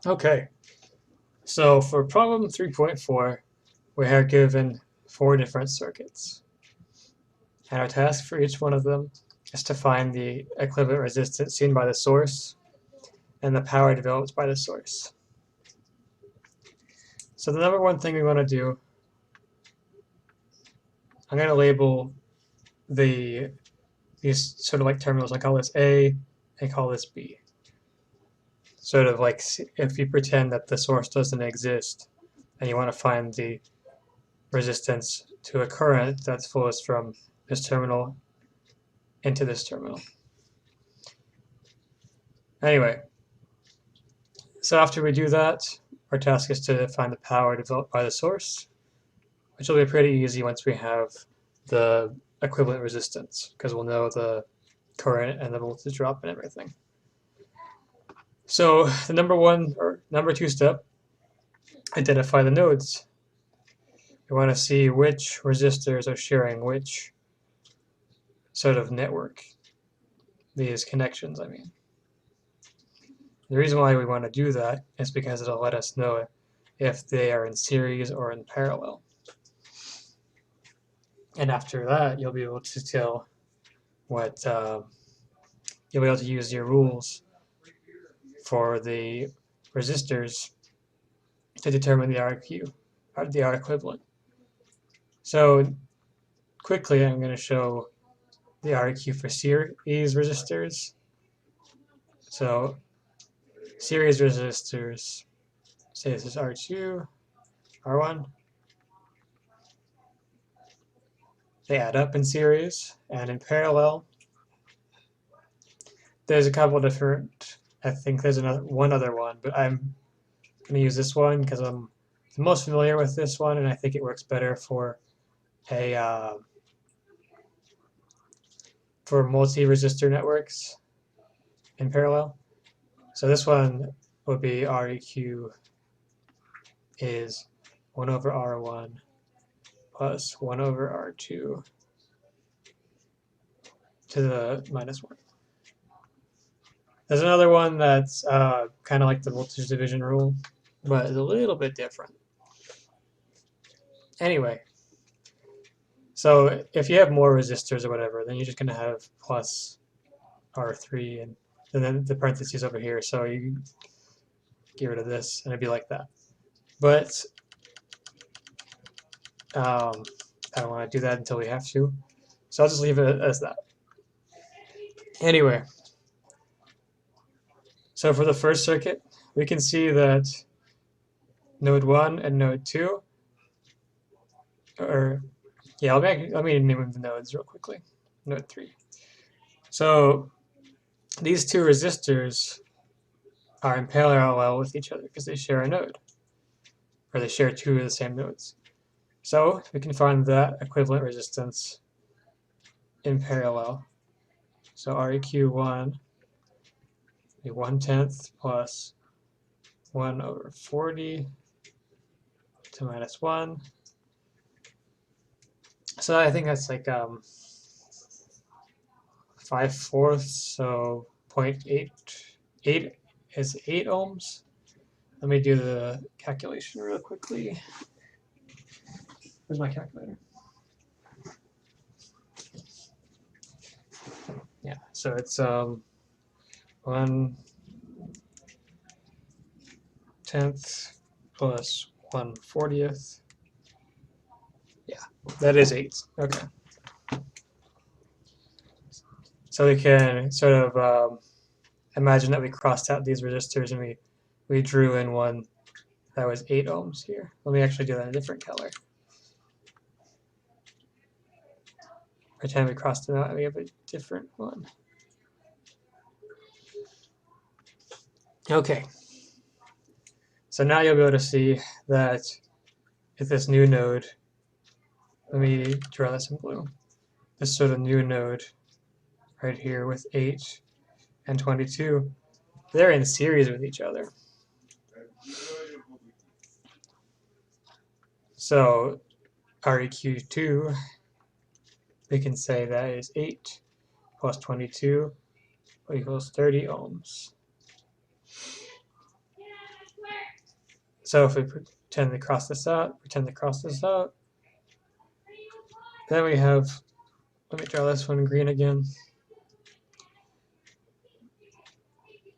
Okay, so for problem 3.4, we are given 4 different circuits. And our task for each one of them is to find the equivalent resistance seen by the source and the power developed by the source. So the number one thing we want to do, I'm going to label these sort of like terminals. I call this A, I call this B. Sort of like if you pretend that the source doesn't exist and you want to find the resistance to a current that flows from this terminal into this terminal. Anyway, so after we do that, our task is to find the power developed by the source, which will be pretty easy once we have the equivalent resistance, because we'll know the current and the voltage drop and everything. So the number two step, identify the nodes. You want to see which resistors are sharing which sort of network, these connections, I mean. The reason why we want to do that is because it'll let us know if they are in series or in parallel. And after that, you'll be able to tell what, you'll be able to use your rules for the resistors to determine the RQ, or the R equivalent. So quickly, I'm going to show the RQ for series resistors. So series resistors, say this is R2, R1. They add up in series, and in parallel, there's a couple different, I think there's one other one, but I'm going to use this one because I'm the most familiar with this one, and I think it works better for a for multi-resistor networks in parallel. So this one would be REQ is 1 over R1 plus 1 over R2 to the minus 1. There's another one that's kind of like the voltage division rule, but it's a little bit different. Anyway, so if you have more resistors or whatever, then you're just going to have plus R3 and then the parentheses over here. So you get rid of this and it'd be like that. But I don't want to do that until we have to. So I'll just leave it as that. Anyway, so for the first circuit, we can see that node 1 and node 2, or yeah, let me name the nodes real quickly. Node 3. So these two resistors are in parallel with each other because they share a node, or they share two of the same nodes. So we can find that equivalent resistance in parallel. So REQ1 be 1/10 plus 1 over 40 to minus 1. So I think that's like 5/4, so 0.88 is 8 ohms. Let me do the calculation real quickly. Where's my calculator? Yeah, so it's 1/10 plus 1/40. Yeah, that is 8. Okay. So we can sort of imagine that we crossed out these resistors and we drew in one that was 8 ohms here. Let me actually do that in a different color. Pretend we crossed them out and we have a different one. Okay. So now you'll be able to see that if this new node, let me draw this in blue, this sort of new node right here with 8 and 22, they're in series with each other. So REQ2, we can say that is 8 plus 22 equals 30 ohms. So if we pretend to cross this out, then we have, let me draw this one green again.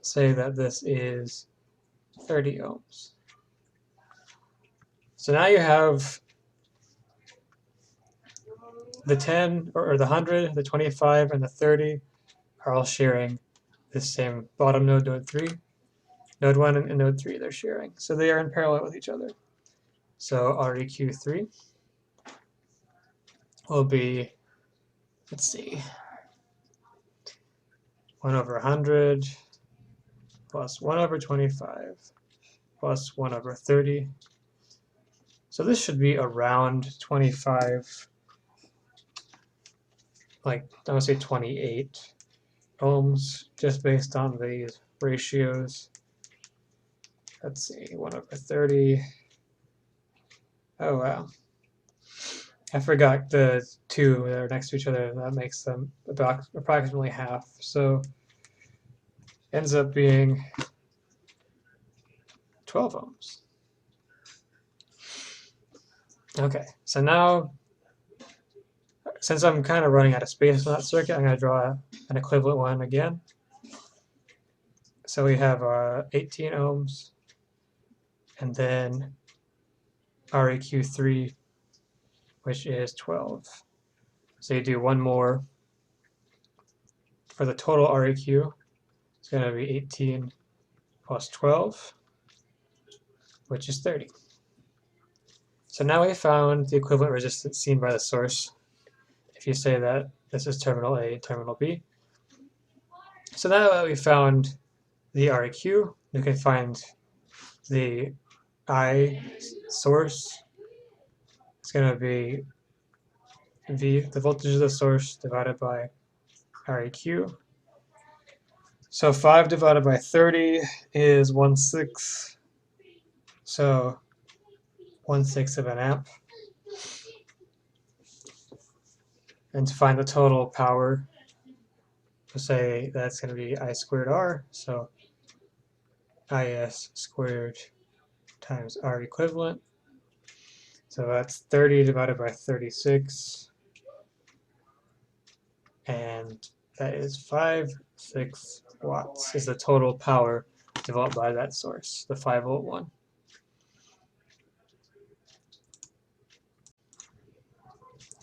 Say that this is 30 ohms. So now you have the 10 or the 100, the 25, and the 30 are all sharing this same bottom node, node 3. Node 1 and node 3 they're sharing. So they are in parallel with each other. So REQ3 will be, let's see, 1 over 100 plus 1 over 25 plus 1 over 30. So this should be around 25, like I would say 28 ohms, just based on these ratios. Let's see, 1 over 30. Oh wow. I forgot the two that are next to each other. That makes them about approximately half. So ends up being 12 ohms. Okay, so now, since I'm kind of running out of space on that circuit, I'm going to draw an equivalent one again. So we have 18 ohms, and then REQ3, which is 12. So you do one more for the total REQ. It's going to be 18 plus 12, which is 30. So now we found the equivalent resistance seen by the source. If you say that this is terminal A and terminal B. So now that we found the REQ, we can find the I source. It's going to be V, the voltage of the source, divided by REQ. So 5 divided by 30 is 1/6. So 1/6 of an amp. And to find the total power, we'll say that's going to be I squared R. So IS squared times R equivalent. So that's 30 divided by 36. And that is 5/6 watts is the total power developed by that source, the 5-volt one.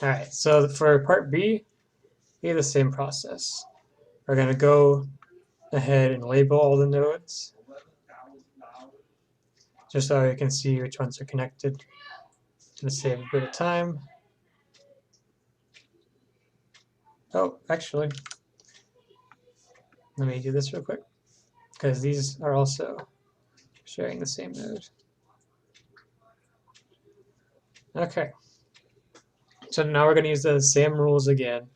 All right, so for part B, we have the same process. We're going to go ahead and label all the nodes, just so you can see which ones are connected. To save a bit of time. Oh, actually, let me do this real quick, because these are also sharing the same node. Okay, so now we're going to use the same rules again,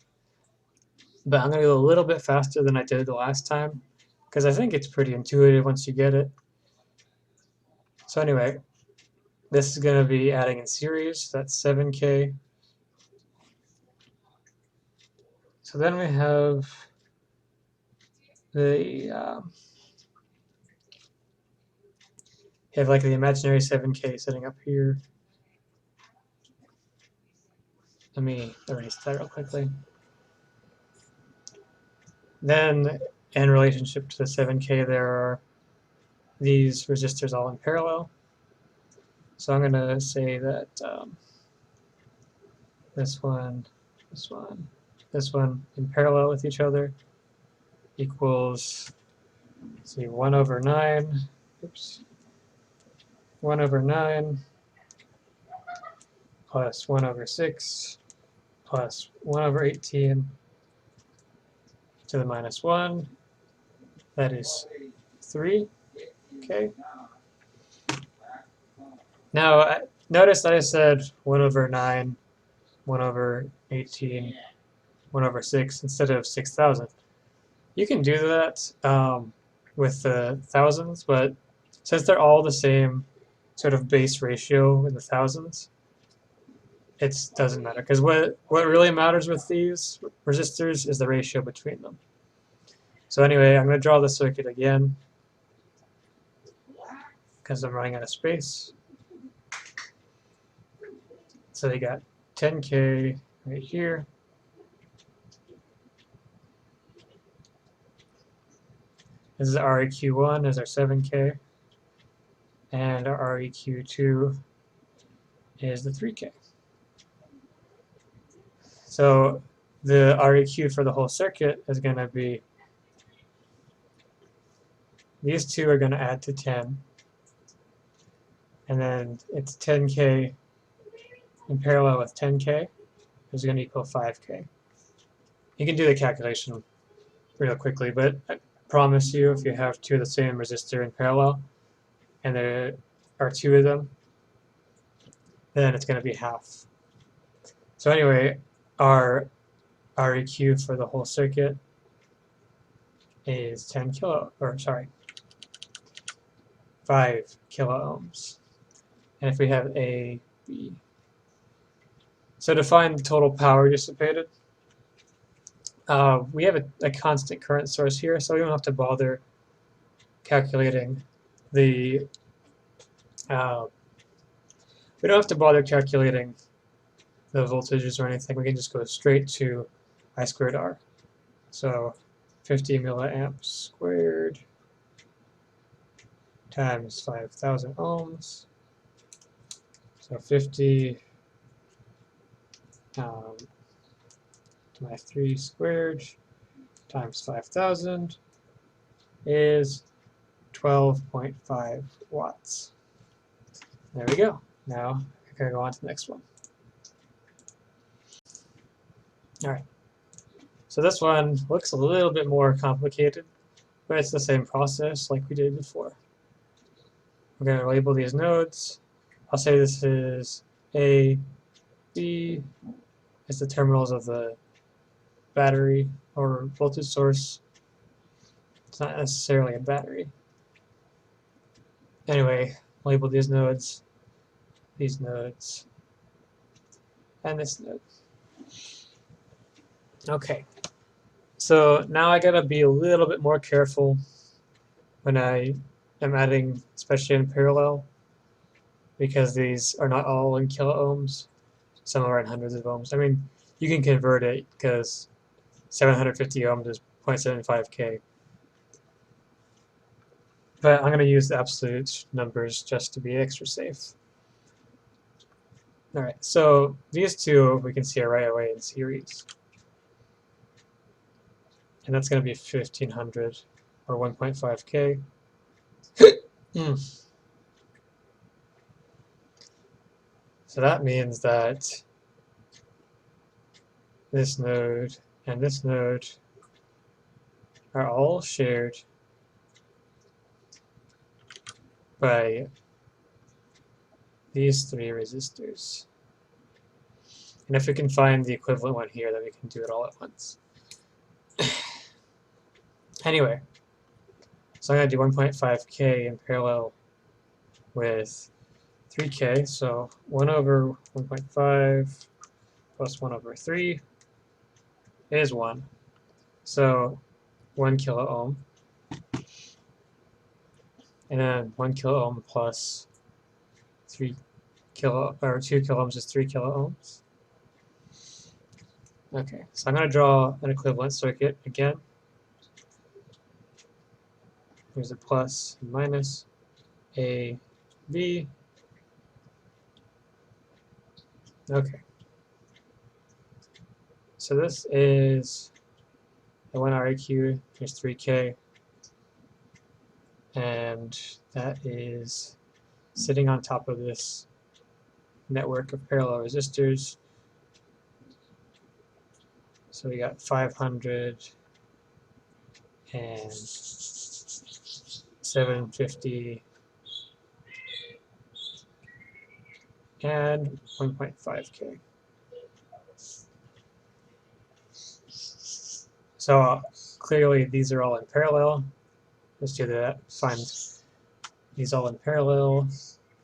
but I'm going to go a little bit faster than I did the last time, because I think it's pretty intuitive once you get it. So anyway, this is going to be adding in series, that's 7K. So then we have the like the imaginary 7K sitting up here. Let me erase that real quickly. Then, in relationship to the 7K, there are these resistors all in parallel. So I'm going to say that this one in parallel with each other equals, let's see, 1 over 9. Oops. 1 over 9 plus 1 over 6 plus 1 over 18 to the minus 1. That is 3. Okay. Now, notice that I said 1 over 9, 1 over 18, 1 over 6 instead of 6,000. You can do that with the thousands, but since they're all the same sort of base ratio in the thousands, it doesn't matter. Because what really matters with these resistors is the ratio between them. So anyway, I'm going to draw the circuit again, because I'm running out of space. So they got 10K right here. This is REQ1 is our 7K, and our REQ2 is the 3K. So the REQ for the whole circuit is going to be, these two are going to add to 10, and then it's 10K in parallel with 10K is going to equal 5K. You can do the calculation real quickly, but I promise you, if you have two of the same resistor in parallel, and there are two of them, then it's going to be half. So anyway, our REQ for the whole circuit is 5 kilo ohms. And if we have A, B. So to find the total power dissipated, we have a constant current source here, so we don't have to bother calculating the voltages or anything. We can just go straight to I squared R. So 50 milliamps squared times 5,000 ohms. So 50 times 3 squared times 5,000 is 12.5 watts. There we go. Now I can go on to the next one. All right. So this one looks a little bit more complicated, but it's the same process like we did before. We're going to label these nodes. I'll say this is A, B. It's the terminals of the battery or voltage source. It's not necessarily a battery. Anyway, label these nodes, and this node. Okay, so now I gotta be a little bit more careful when I am adding, especially in parallel, because these are not all in kilo ohms. Some are in hundreds of ohms. I mean, you can convert it because 750 ohms is 0.75K. But I'm going to use the absolute numbers just to be extra safe. Alright, so these two we can see right away in series. And that's going to be 1500 or 1.5K. So that means that this node and this node are all shared by these three resistors. And if we can find the equivalent one here, then we can do it all at once. Anyway, so I'm going to do 1.5K in parallel with 3K, so 1 over 1.5 plus 1 over 3 is 1. So 1 kilo ohm. And then 1 kilo ohm plus 2 kilo ohms is 3 kilo ohms. Okay, so I'm going to draw an equivalent circuit again. Here's a plus and minus, A, B. Okay. So this is the 1 REQ, here's 3K, and that is sitting on top of this network of parallel resistors. So we got 500 and 750 and 1.5K. So clearly these are all in parallel. Let's do that. Find these all in parallel.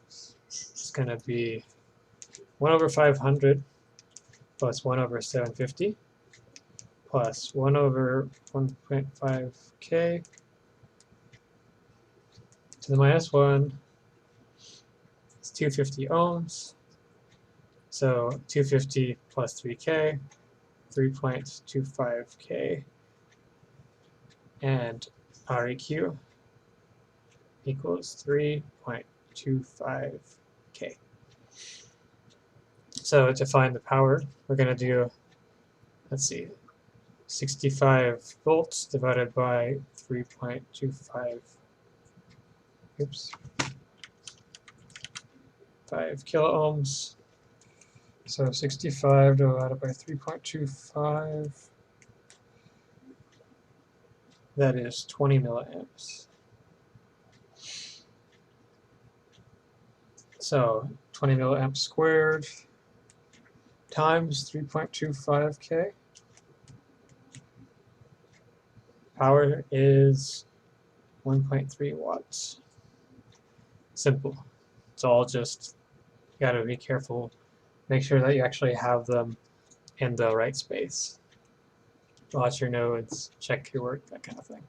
It's going to be 1 over 500 plus 1 over 750 plus 1 over 1.5K to the minus 1 is 250 ohms. So 250 plus 3K, 3.25K, and REQ equals 3.25K. So to find the power, we're going to do, let's see, 65 volts divided by 3.25, oops, 5 kilo ohms. So 65 divided by 3.25, that is 20 milliamps. So 20 milliamps squared times 3.25K. Power is 1.3 watts. Simple. It's all just, you gotta be careful. Make sure that you actually have them in the right space. Watch your nodes, check your work, that kind of thing.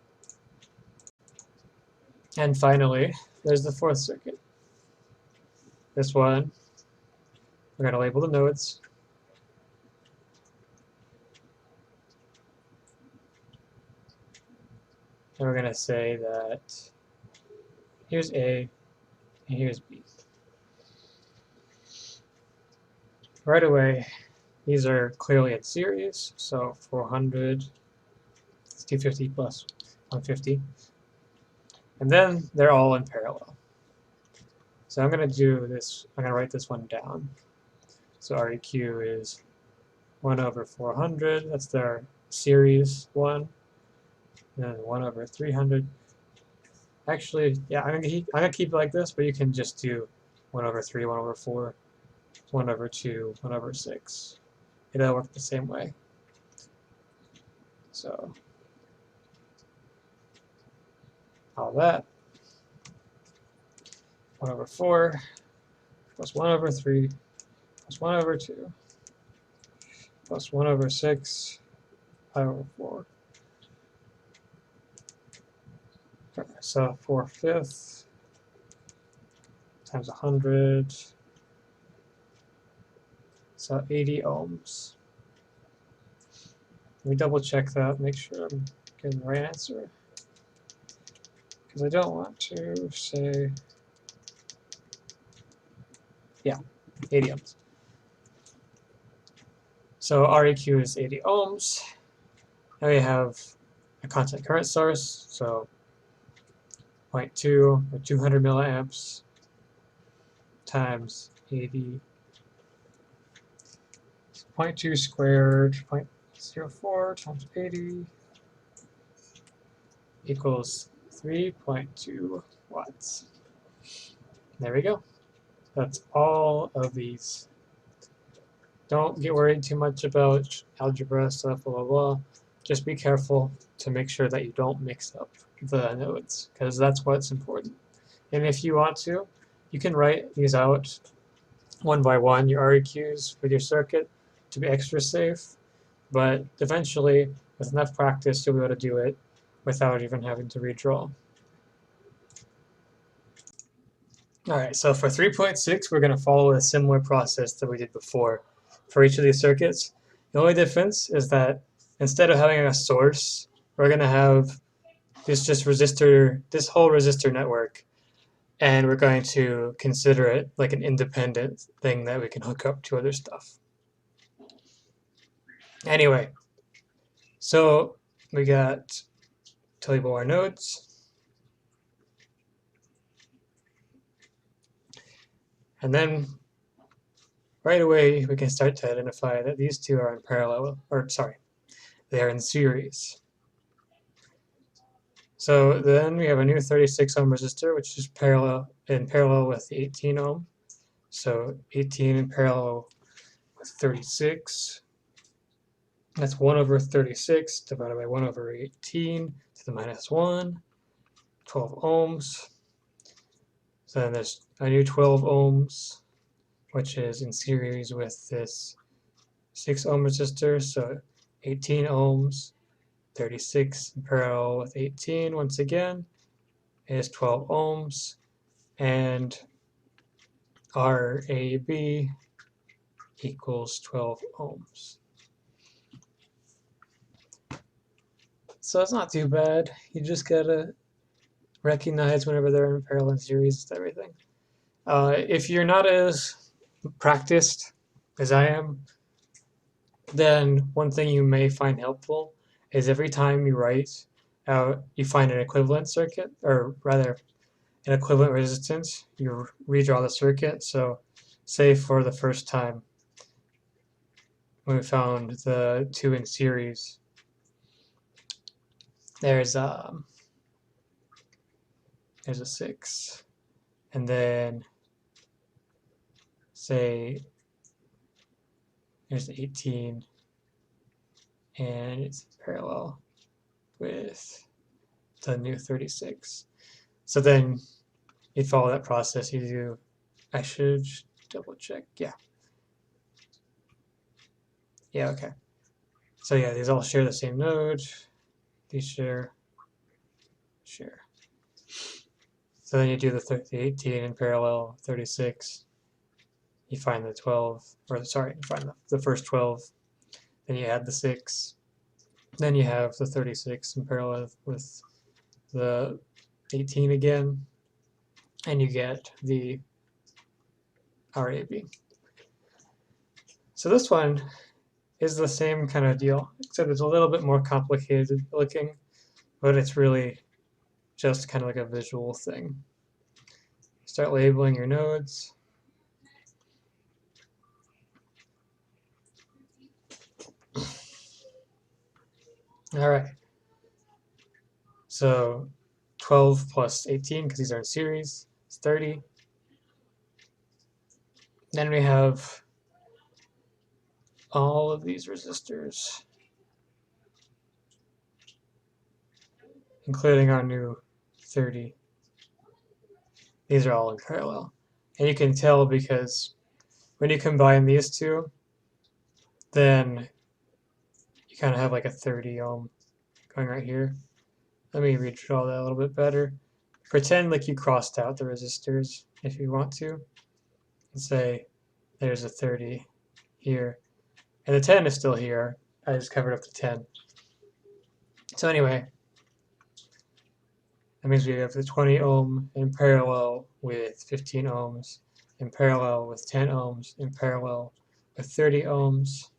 And finally, there's the fourth circuit. This one, we're gonna label the nodes. And we're gonna say that here's A and here's B. Right away, these are clearly in series, so 400, it's 250 plus 150. And then they're all in parallel. So I'm going to do this, I'm going to write this one down. So REQ is 1 over 400, that's their series one. And then 1 over 300. Actually, yeah, I'm going to keep it like this, but you can just do 1 over 3, 1 over 4, 1 over 2, 1 over 6. It'll work the same way. So all that, 1 over 4 plus 1 over 3 plus 1 over 2 plus 1 over 6 pi over 4. So 4/5 times 100, so 80 ohms. Let me double check that, make sure I'm getting the right answer, because I don't want to say, yeah, 80 ohms. So REQ is 80 ohms. Now we have a constant current source, so 0.2 or 200 milliamps times 80, 0.2 squared, 0.04 times 80 equals 3.2 watts. There we go. That's all of these. Don't get worried too much about algebra stuff, blah, blah, blah. Just be careful to make sure that you don't mix up the nodes, because that's what's important. And if you want to, you can write these out one by one, your REQs with your circuit, to be extra safe. But eventually, with enough practice, you'll be able to do it without even having to redraw. Alright, so for 3.6, we're going to follow a similar process that we did before for each of these circuits. The only difference is that instead of having a source, we're going to have this whole resistor network, and we're going to consider it like an independent thing that we can hook up to other stuff. Anyway, so we got to label our nodes. And then right away, we can start to identify that these two are in parallel, or sorry, they are in series. So then we have a new 36 ohm resistor, which is in parallel with the 18 ohm. So 18 in parallel with 36. That's 1 over 36 divided by 1 over 18 to the minus 1, 12 ohms. So then there's a new 12 ohms, which is in series with this 6 ohm resistor. So 18 ohms, 36 in parallel with 18 once again is 12 ohms, and RAB equals 12 ohms. So it's not too bad. You just gotta recognize whenever they're in parallel series and everything. If you're not as practiced as I am, then one thing you may find helpful is every time you write out, you find an equivalent circuit, or rather an equivalent resistance, you redraw the circuit. So say for the first time when we found the two in series, there's a 6, and then say there's 18, and it's parallel with the new 36. So then you follow that process. You do, I should double check. Yeah. Yeah, okay. So yeah, these all share the same node. These share. So then you do the 18 in parallel, 36. You find the 12, or sorry, you find the first 12. Then you add the 6. Then you have the 36 in parallel with the 18 again. And you get the RAB. So this one is the same kind of deal, except it's a little bit more complicated looking, but it's really just kind of like a visual thing. Start labeling your nodes. All right. So 12 plus 18, because these are in series, is 30. Then we have all of these resistors, including our new 30. These are all in parallel. And you can tell because when you combine these two, then you kind of have like a 30 ohm going right here. Let me redraw that a little bit better. Pretend like you crossed out the resistors if you want to, and say there's a 30 here. And the 10 is still here. I just covered up the 10. So anyway, that means we have the 20 ohm in parallel with 15 ohms, in parallel with 10 ohms, in parallel with 30 ohms.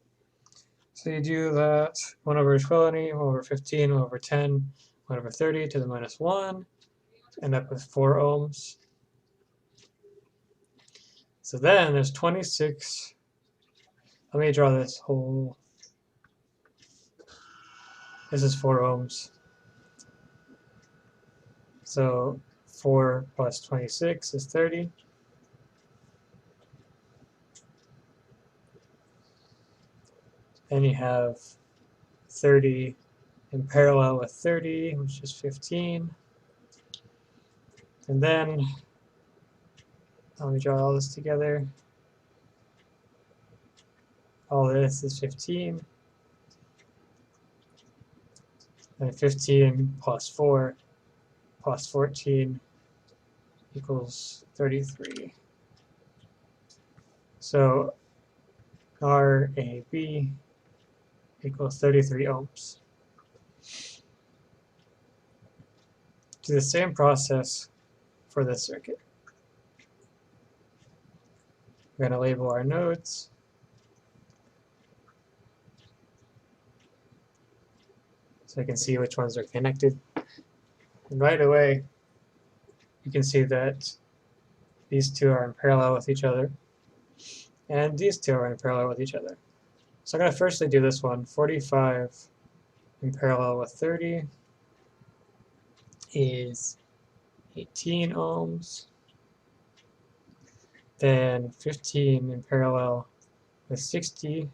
So you do that 1 over 20, 1 over 15, 1 over 10, 1 over 30 to the minus 1, end up with 4 ohms. So then there's 26. Let me draw this whole. This is 4 ohms. So 4 plus 26 is 30. Then you have 30 in parallel with 30, which is 15. And then, let me draw all this together. All this is 15. And 15 plus 4 plus 14 equals 33. So RAB equals 33 ohms. Do the same process for this circuit. We're going to label our nodes. So I can see which ones are connected. And right away, you can see that these two are in parallel with each other. And these two are in parallel with each other. So I'm going to firstly do this one. 45 in parallel with 30 is 18 ohms. Then 15 in parallel with 60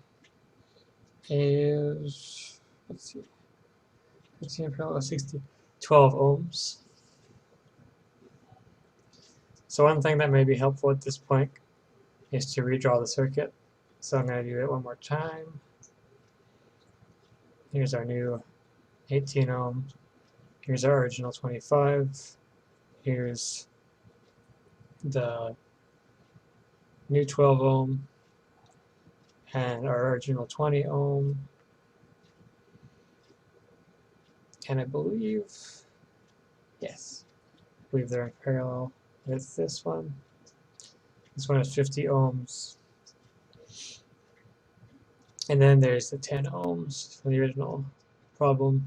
is, let's see, 15 in parallel with 60, 12 ohms. So one thing that may be helpful at this point is to redraw the circuit. So I'm going to do it one more time. Here's our new 18 ohm. Here's our original 25. Here's the new 12 ohm. and our original 20 ohm. And I believe, yes, I believe they're in parallel with this one. This one is 50 ohms. And then there's the 10 ohms from the original problem.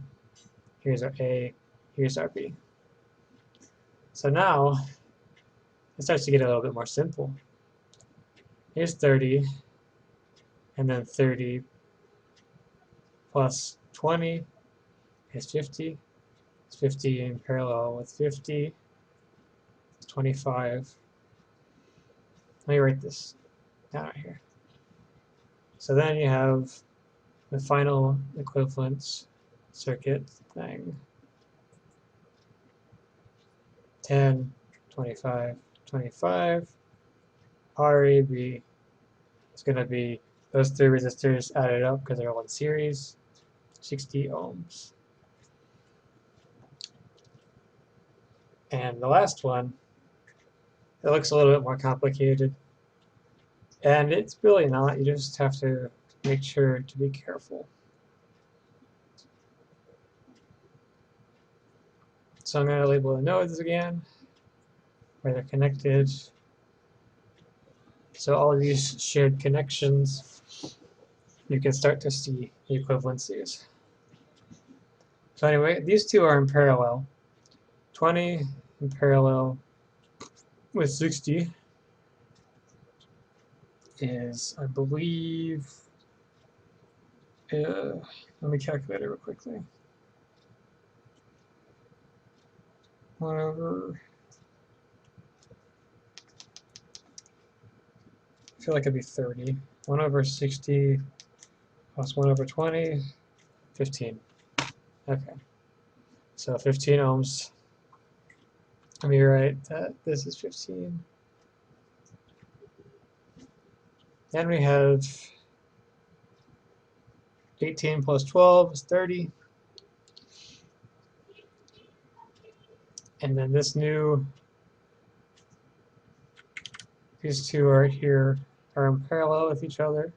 Here's our A, here's our B. So now it starts to get a little bit more simple. Here's 30, and then 30 plus 20 is 50. It's 50 in parallel with 50. It's 25. Let me write this down right here. So then you have the final equivalence circuit thing. 10, 25, 25. RAB is going to be those three resistors added up because they're all in series, 60 ohms. And the last one, it looks a little bit more complicated. And it's really not. You just have to make sure to be careful. So I'm going to label the nodes again, where they're connected. So all of these shared connections, you can start to see the equivalencies. So anyway, these two are in parallel. 20 in parallel with 60 is, I believe, let me calculate it real quickly. 1 over, I feel like it'd be 30. 1 over 60 plus 1 over 20, 15. Okay. So 15 ohms. Let me write that this is 15. Then we have 18 plus 12 is 30. And then this new, these two right here are in parallel with each other.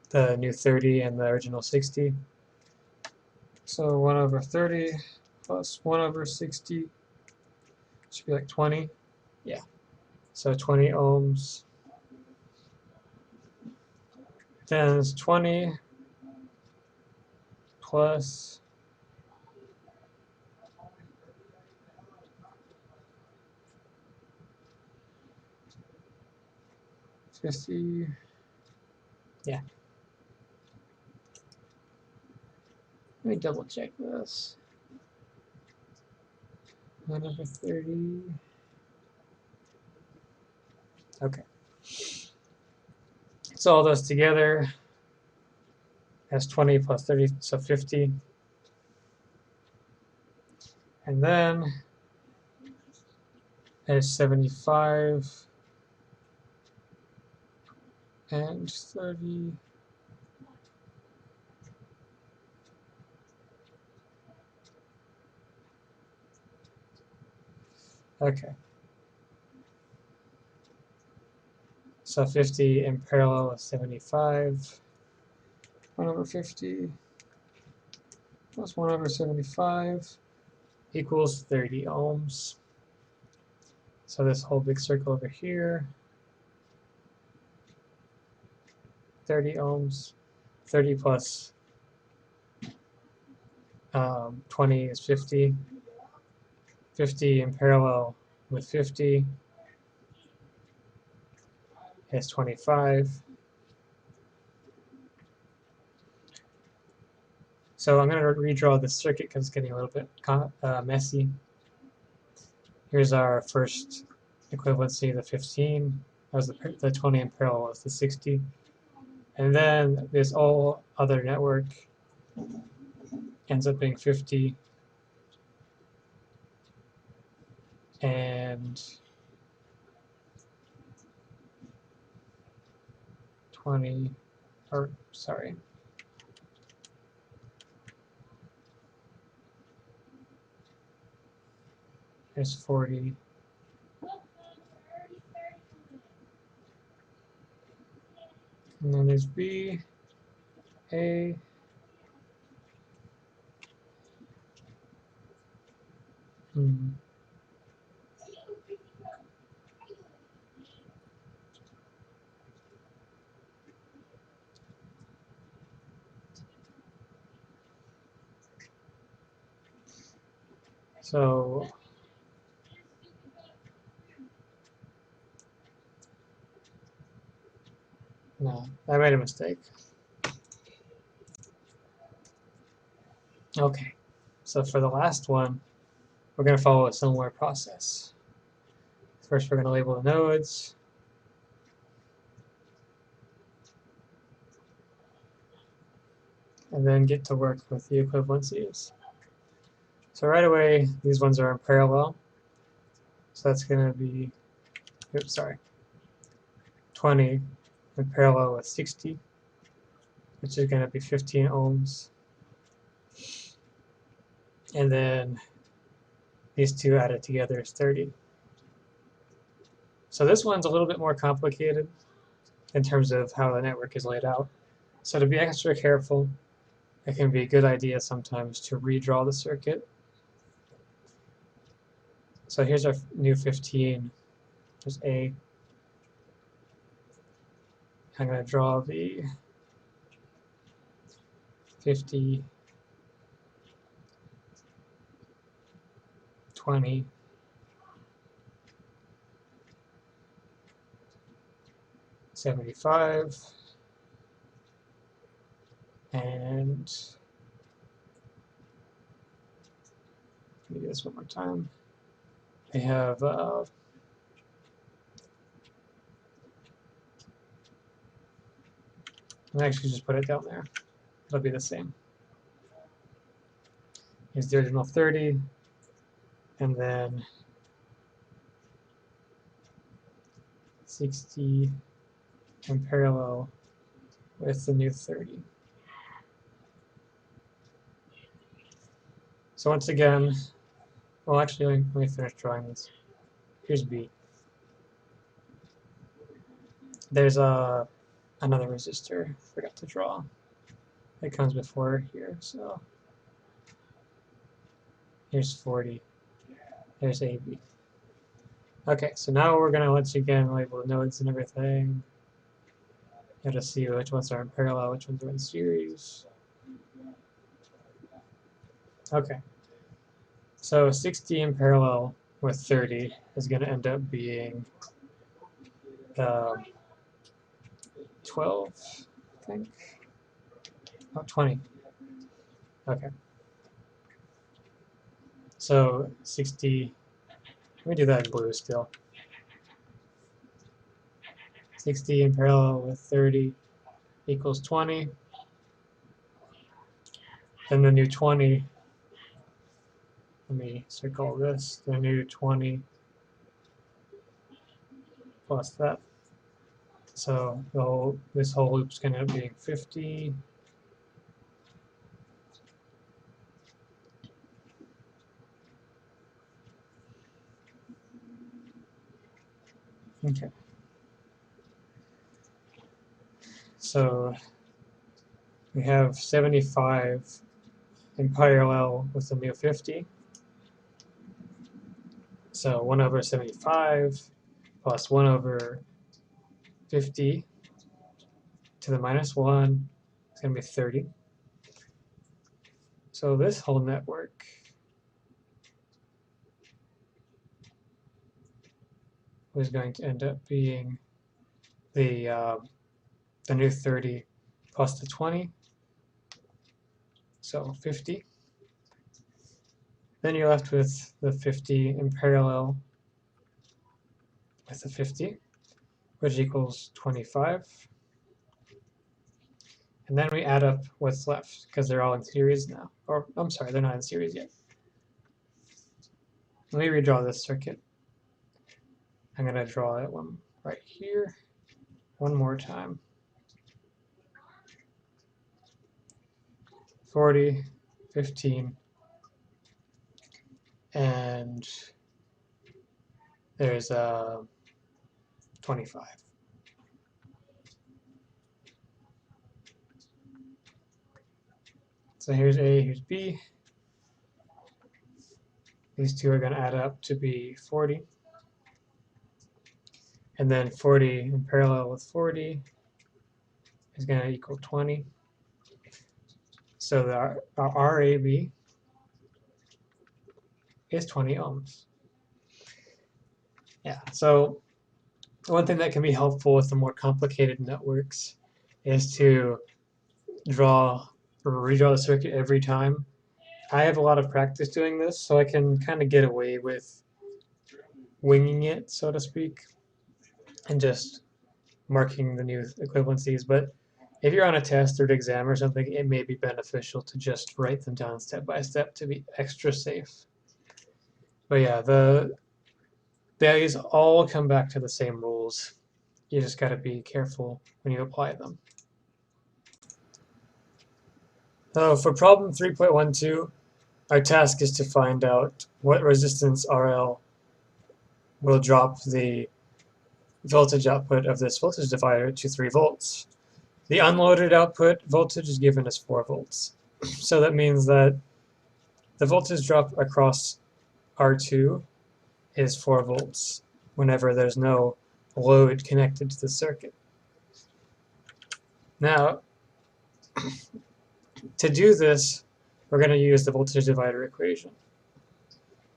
The new 30 and the original 60. So 1 over 30 plus 1 over 60 should be like 20. Yeah. So 20 ohms. Then it's 20 plus 50. Yeah. Let me double check this. 1 over 30. Okay. So all those together, that's 20 plus 30, so 50. And then there's 75 and 30. Okay. So 50 in parallel with 75. 1 over 50 plus 1 over 75 equals 30 ohms. So this whole big circle over here, 30 ohms. 30 plus 20 is 50. 50 in parallel with 50 is 25. So I'm going to redraw this circuit because it's getting a little bit messy. Here's our first equivalency, the 15. That was the 20 in parallel was the 60. And then this all other network ends up being 50 and 20, or sorry. There's 40. is B, A, So no, I made a mistake. Okay, so for the last one, we're going to follow a similar process. First, we're going to label the nodes. And then get to work with the equivalencies. So right away, these ones are in parallel. So that's going to be, oops, sorry, 20 in parallel with 60, which is going to be 15 ohms. And then these two added together is 30. So this one's a little bit more complicated in terms of how the network is laid out. So to be extra careful, it can be a good idea sometimes to redraw the circuit. So here's our new 15. There's A. I'm going to draw the 50, 20, 75, and let me do this one more time. I have I'll actually just put it down there. It'll be the same. Here's the original 30, and then 60 in parallel with the new 30. So once again, well, actually, let me finish drawing this. Here's B. There's another resistor I forgot to draw. It comes before here, so here's 40. There's AB. Okay, so now we're going to once again label the nodes and everything. You have to see which ones are in parallel, which ones are in series. Okay, so 60 in parallel with 30 is going to end up being 12, I think. Oh, 20. Okay. So 60, let me do that in blue still. 60 in parallel with 30 equals 20. Then the new 20, let me circle this, the new 20 plus that. So this whole loop's going to end up being 50. Okay. So we have 75 in parallel with the new 50. So 1 over 75 plus 1 over 50 to the minus 1 is going to be 30. So this whole network was going to end up being the new 30 plus the 20, so 50. Then you're left with the 50 in parallel with the 50, which equals 25. And then we add up what's left, because they're all in series now. Or, I'm sorry, they're not in series yet. Let me redraw this circuit. I'm going to draw that one right here one more time. 40, 15, and there's 25. So here's A, here's B. These two are going to add up to be 40. And then 40 in parallel with 40 is going to equal 20. So our RAB is 20 ohms. Yeah, so one thing that can be helpful with the more complicated networks is to draw or redraw the circuit every time. I have a lot of practice doing this, so I can kind of get away with winging it, so to speak, and just marking the new equivalencies. But if you're on a test or an exam or something, it may be beneficial to just write them down step by step to be extra safe. But yeah, these all come back to the same rules. You just got to be careful when you apply them. So for problem 3.12, our task is to find out what resistance RL will drop the voltage output of this voltage divider to 3 volts. The unloaded output voltage is given as 4 volts. So that means that the voltage drop across R2 is 4 volts whenever there's no load connected to the circuit. Now, to do this, we're going to use the voltage divider equation.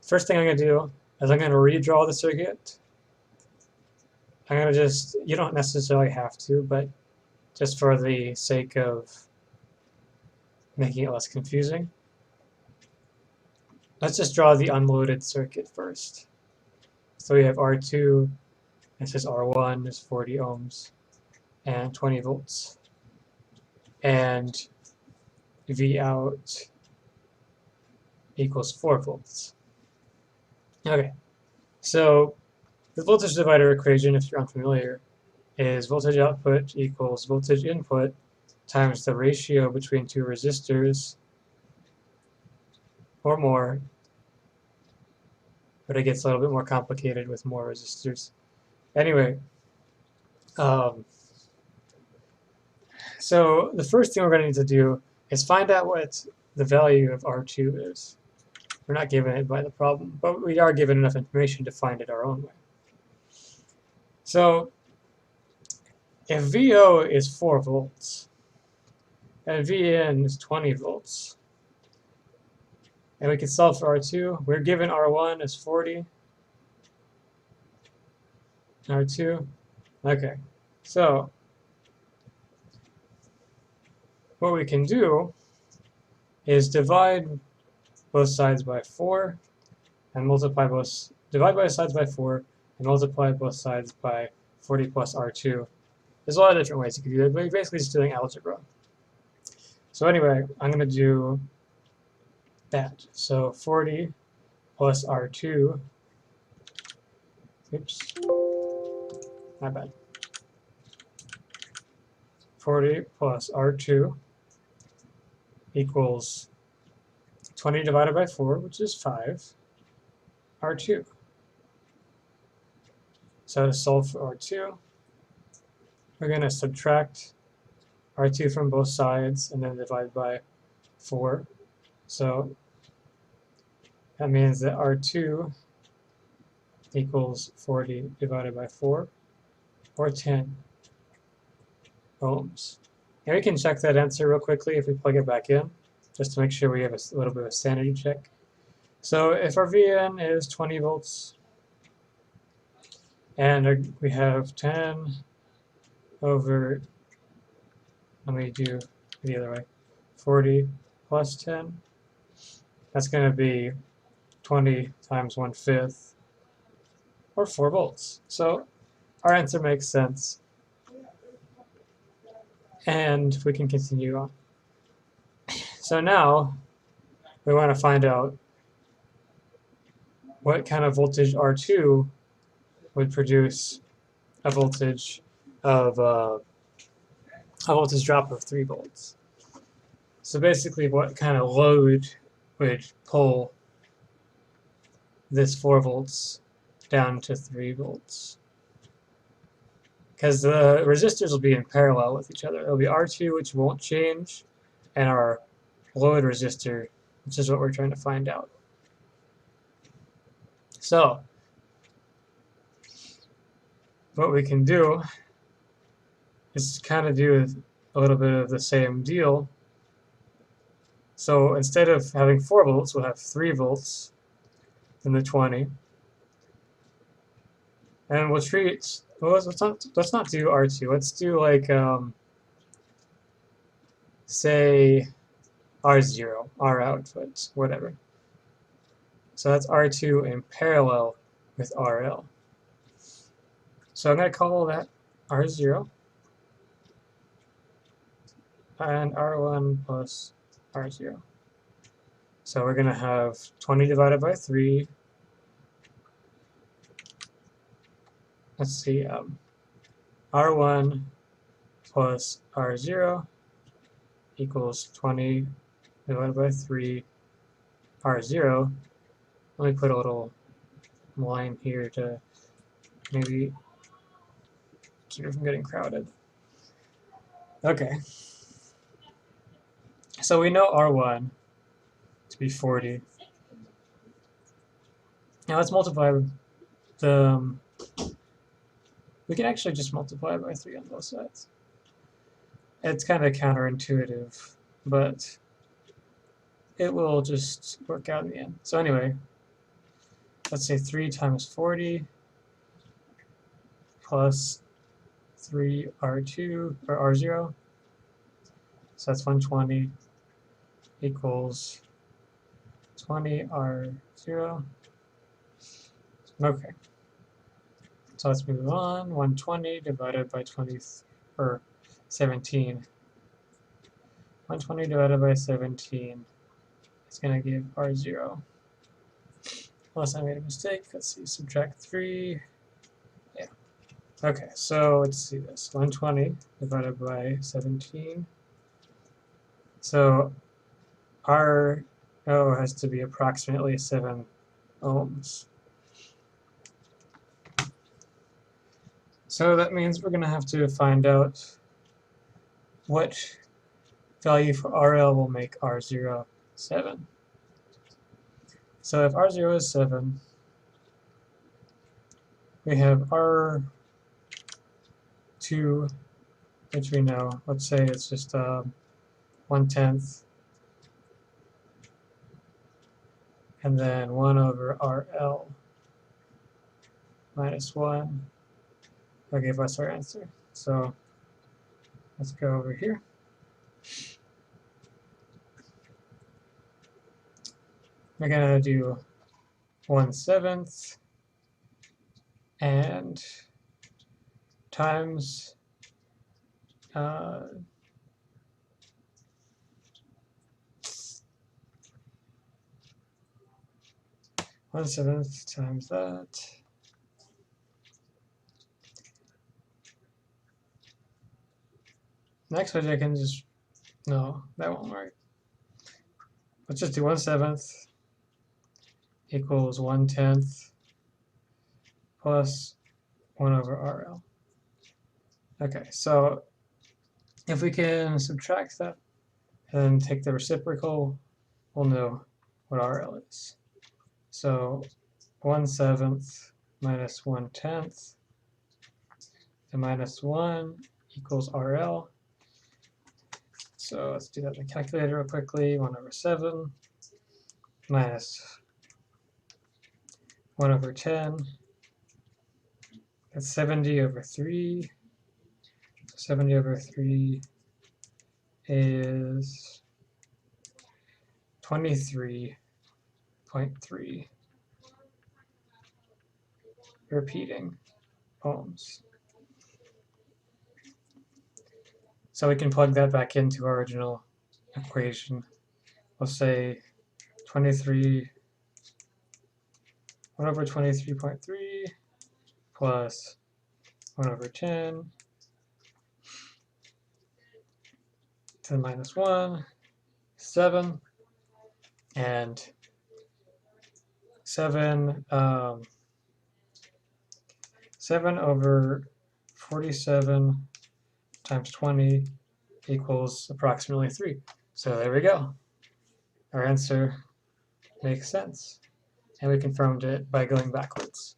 First thing I'm going to do is I'm going to redraw the circuit. I'm going to just, you don't necessarily have to, but just for the sake of making it less confusing, let's just draw the unloaded circuit first. So we have R2, this is R1, is 40 ohms, and 20 volts. And V out equals 4 volts. Okay, so the voltage divider equation, if you're unfamiliar, is voltage output equals voltage input times the ratio between two resistors or more, but it gets a little bit more complicated with more resistors. Anyway, so the first thing we're going to need to do is find out what the value of R2 is. We're not given it by the problem, but we are given enough information to find it our own way. So if VO is 4 volts and VN is 20 volts, and we can solve for R2, we're given R1 is 40, R2, okay. So what we can do is divide both sides by 4 and divide both sides by 4 and multiply both sides by 40 plus R2. There's a lot of different ways you can do that, but you're basically just doing algebra. So anyway, I'm going to do that. So 40 plus R2, oops, my bad. 40 plus R2 equals 20 divided by 4, which is 5, R2. So to solve for R2, we're going to subtract R2 from both sides and then divide by 4. So that means that R2 equals 40 divided by 4, or 10 ohms. And we can check that answer real quickly if we plug it back in, just to make sure we have a little bit of a sanity check. So if our VN is 20 volts, and we have 10 over, let me do the other way, 40 plus 10, that's going to be 20 times 1/5, or 4 volts. So our answer makes sense. And we can continue on. So now we want to find out what kind of voltage R2 would produce a voltage of a voltage drop of 3 volts. So basically, what kind of load would pull this 4 volts down to 3 volts? Because the resistors will be in parallel with each other. There'll be R2, which won't change, and our load resistor, which is what we're trying to find out. So what we can do is kind of do a little bit of the same deal. So instead of having 4 volts, we'll have 3 volts in the 20. And we'll treat, well, let's not do R2. Let's do like, say, R0, R output, whatever. So that's R2 in parallel with RL. So I'm going to call that R0 and R1 plus R0. So we're going to have 20 divided by 3. Let's see, R1 plus R0 equals 20 divided by 3 R0. Let me put a little line here to maybe keep it from getting crowded. Okay. So we know R1 to be 40. Now let's multiply the, we can actually just multiply by 3 on both sides. It's kind of counterintuitive, but it will just work out in the end. So anyway, let's say 3 times 40 plus 3R2 or R0. So that's 120 equals 20R0. Okay. So let's move on. 120 divided by 20 or 17. 120 divided by 17 is going to give R0. Unless I made a mistake. Let's see. Subtract 3. Yeah. Okay, so let's see this. 120 divided by 17. So RO has to be approximately 7 ohms. So that means we're going to have to find out what value for RL will make R0 7. So if R0 is 7, we have R2, which we know. Let's say it's just 1/10, and then 1 over RL minus 1 will give us our answer. So let's go over here. We're going to do 1/7 and times 1/7 times that. Next one I can just, no, that won't work. Let's just do 1/7 equals 1/10 plus 1 over RL. Okay, so if we can subtract that and take the reciprocal, we'll know what RL is. So 1/7 minus 1/10 and minus 1 equals RL. So let's do that in the calculator real quickly. 1 over 7 minus 1 over 10. That's 70 over 3. So 70 over 3 is 23.3 repeating ohms. So we can plug that back into our original equation. We'll say 1 over 23.3 plus 1 over 10 to the minus 1, 7, and 7 over 47 times 20 equals approximately 3. So there we go. our answer makes sense. And we confirmed it by going backwards.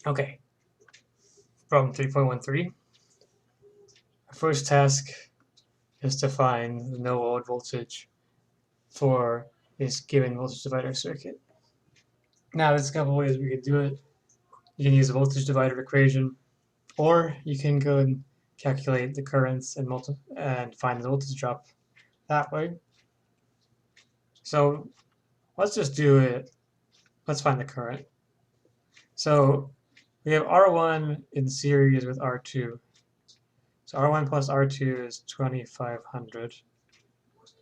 Okay, problem 3.13. Our first task is to find the no load voltage for this given voltage divider circuit. Now, there's a couple ways we could do it. You can use a voltage divider equation, or you can go and calculate the currents and find the voltage drop that way. So let's just do it. Let's find the current. So we have R1 in series with R2. So R1 plus R2 is 2500,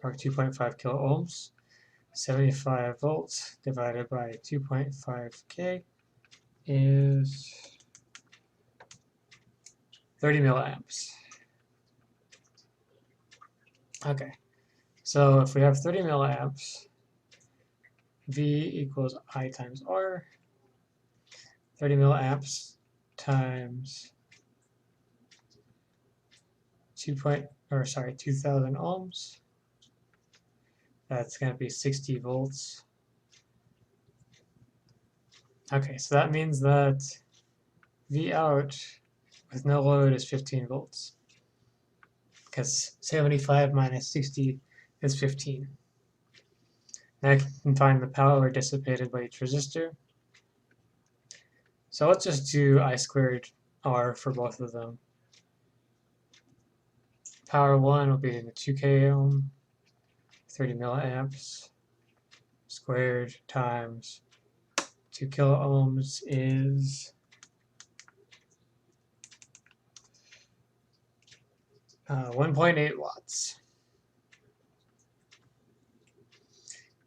or 2.5 kilo ohms. 75 volts divided by 2.5K is 30 milliamps. Okay, so if we have 30 milliamps, V equals I times R. 30 milliamps times 2000 ohms. That's going to be 60 volts. Okay, so that means that V out with no load is 15 volts, because 75 minus 60 is 15. Now I can find the power dissipated by each resistor. So let's just do I squared R for both of them. Power 1 will be in the 2K ohm, 30 milliamps, squared times 2 kilo ohms is 1.8 watts.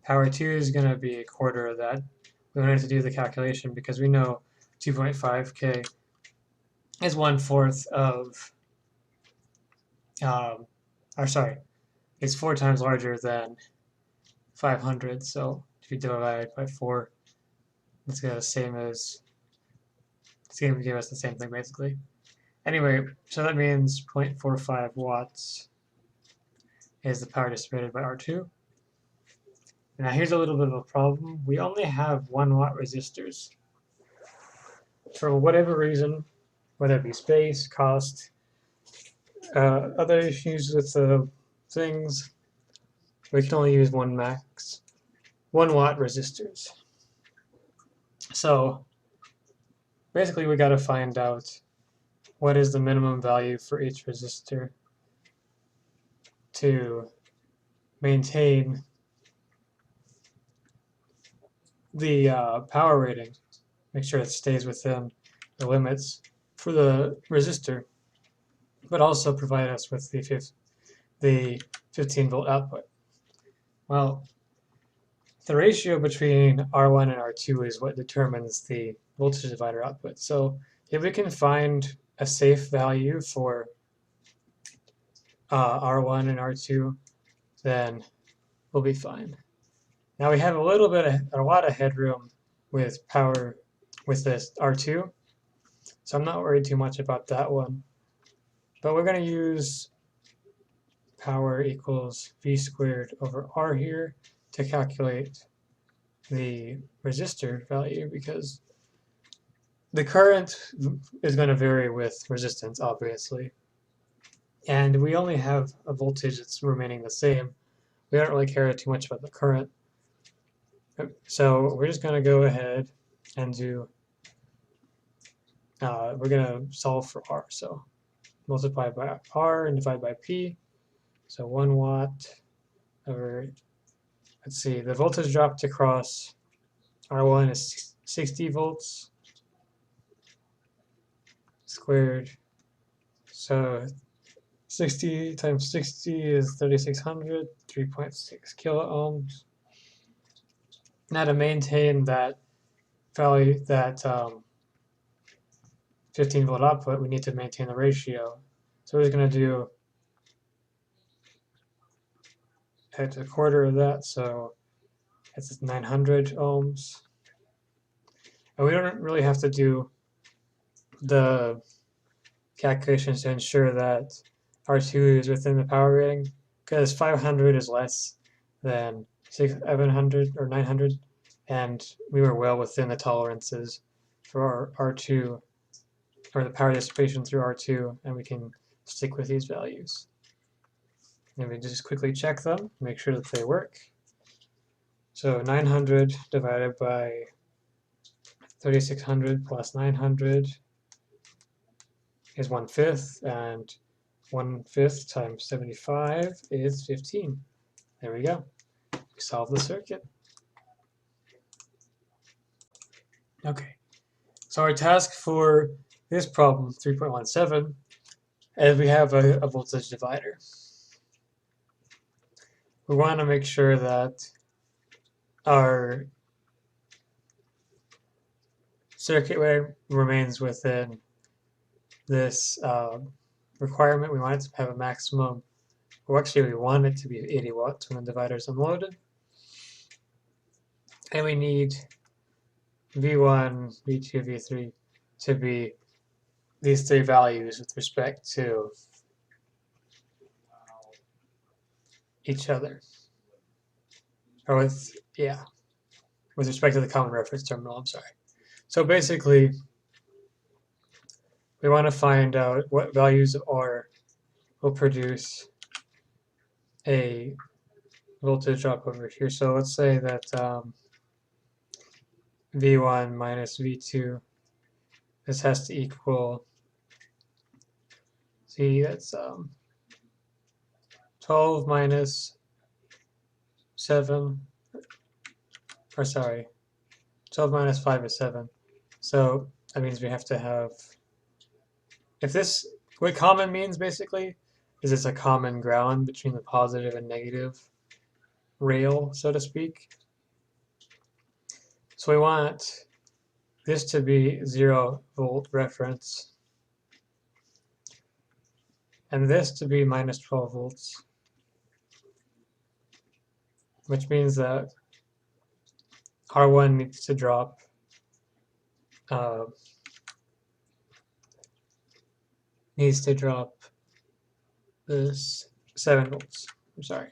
Power 2 is going to be a quarter of that. We don't have to do the calculation because we know 2.5K is 1/4 of, it's 4 times larger than 500. So if you divide by 4, it's going to give us the same thing basically. Anyway, so that means 0.45 watts is the power dissipated by R2. Now here's a little bit of a problem. We only have 1 watt resistors. For whatever reason, whether it be space, cost, other issues with the things, we can only use 1 watt resistors. So basically we got to find out what is the minimum value for each resistor to maintain the power rating, make sure it stays within the limits for the resistor, but also provide us with the 15 volt output. Well, the ratio between R1 and R2 is what determines the voltage divider output. So if we can find a safe value for R1 and R2, then we'll be fine. Now we have a lot of headroom with power with this R2, so I'm not worried too much about that one. But we're going to use power equals V squared over R here to calculate the resistor value, because the current is going to vary with resistance, obviously. And we only have a voltage that's remaining the same. We don't really care too much about the current. So we're just going to go ahead and do, we're going to solve for R. So multiply by R and divide by P. So 1 watt over, let's see, the voltage dropped across R1 is 60 volts squared. So 60 times 60 is 3600, 3.6 kilo ohms. Now to maintain that value, that 15 volt output, we need to maintain the ratio. So we're just going to do a quarter of that, so it's 900 ohms. And we don't really have to do the calculations to ensure that R2 is within the power rating, because 500 is less than 700 or 900, and we were well within the tolerances for our R2, or the power dissipation through R2, and we can stick with these values. And we just quickly check them, make sure that they work. So 900 divided by 3600 plus 900 is 1/5, and 1/5 times 75 is 15. There we go. We solved the circuit. Okay, so our task for this problem, 3.17, is we have a voltage divider. We want to make sure that our circuit remains within this requirement. We want it to have a maximum, well, actually we want it to be 80 watts when the divider is unloaded. And we need V1, V2, V3 to be these three values with respect to each other. Or with respect to the common reference terminal, I'm sorry. So basically, we want to find out what values of R will produce a voltage drop over here. So let's say that V1 minus V2, this has to equal, see, that's 12 minus 7, or sorry, 12 minus 5 is 7. So that means we have to have, if this, what common means basically is it's a common ground between the positive and negative rail, so to speak. So we want this to be 0 volt reference, and this to be minus 12 volts, which means that R1 needs to drop this 7 volts. I'm sorry.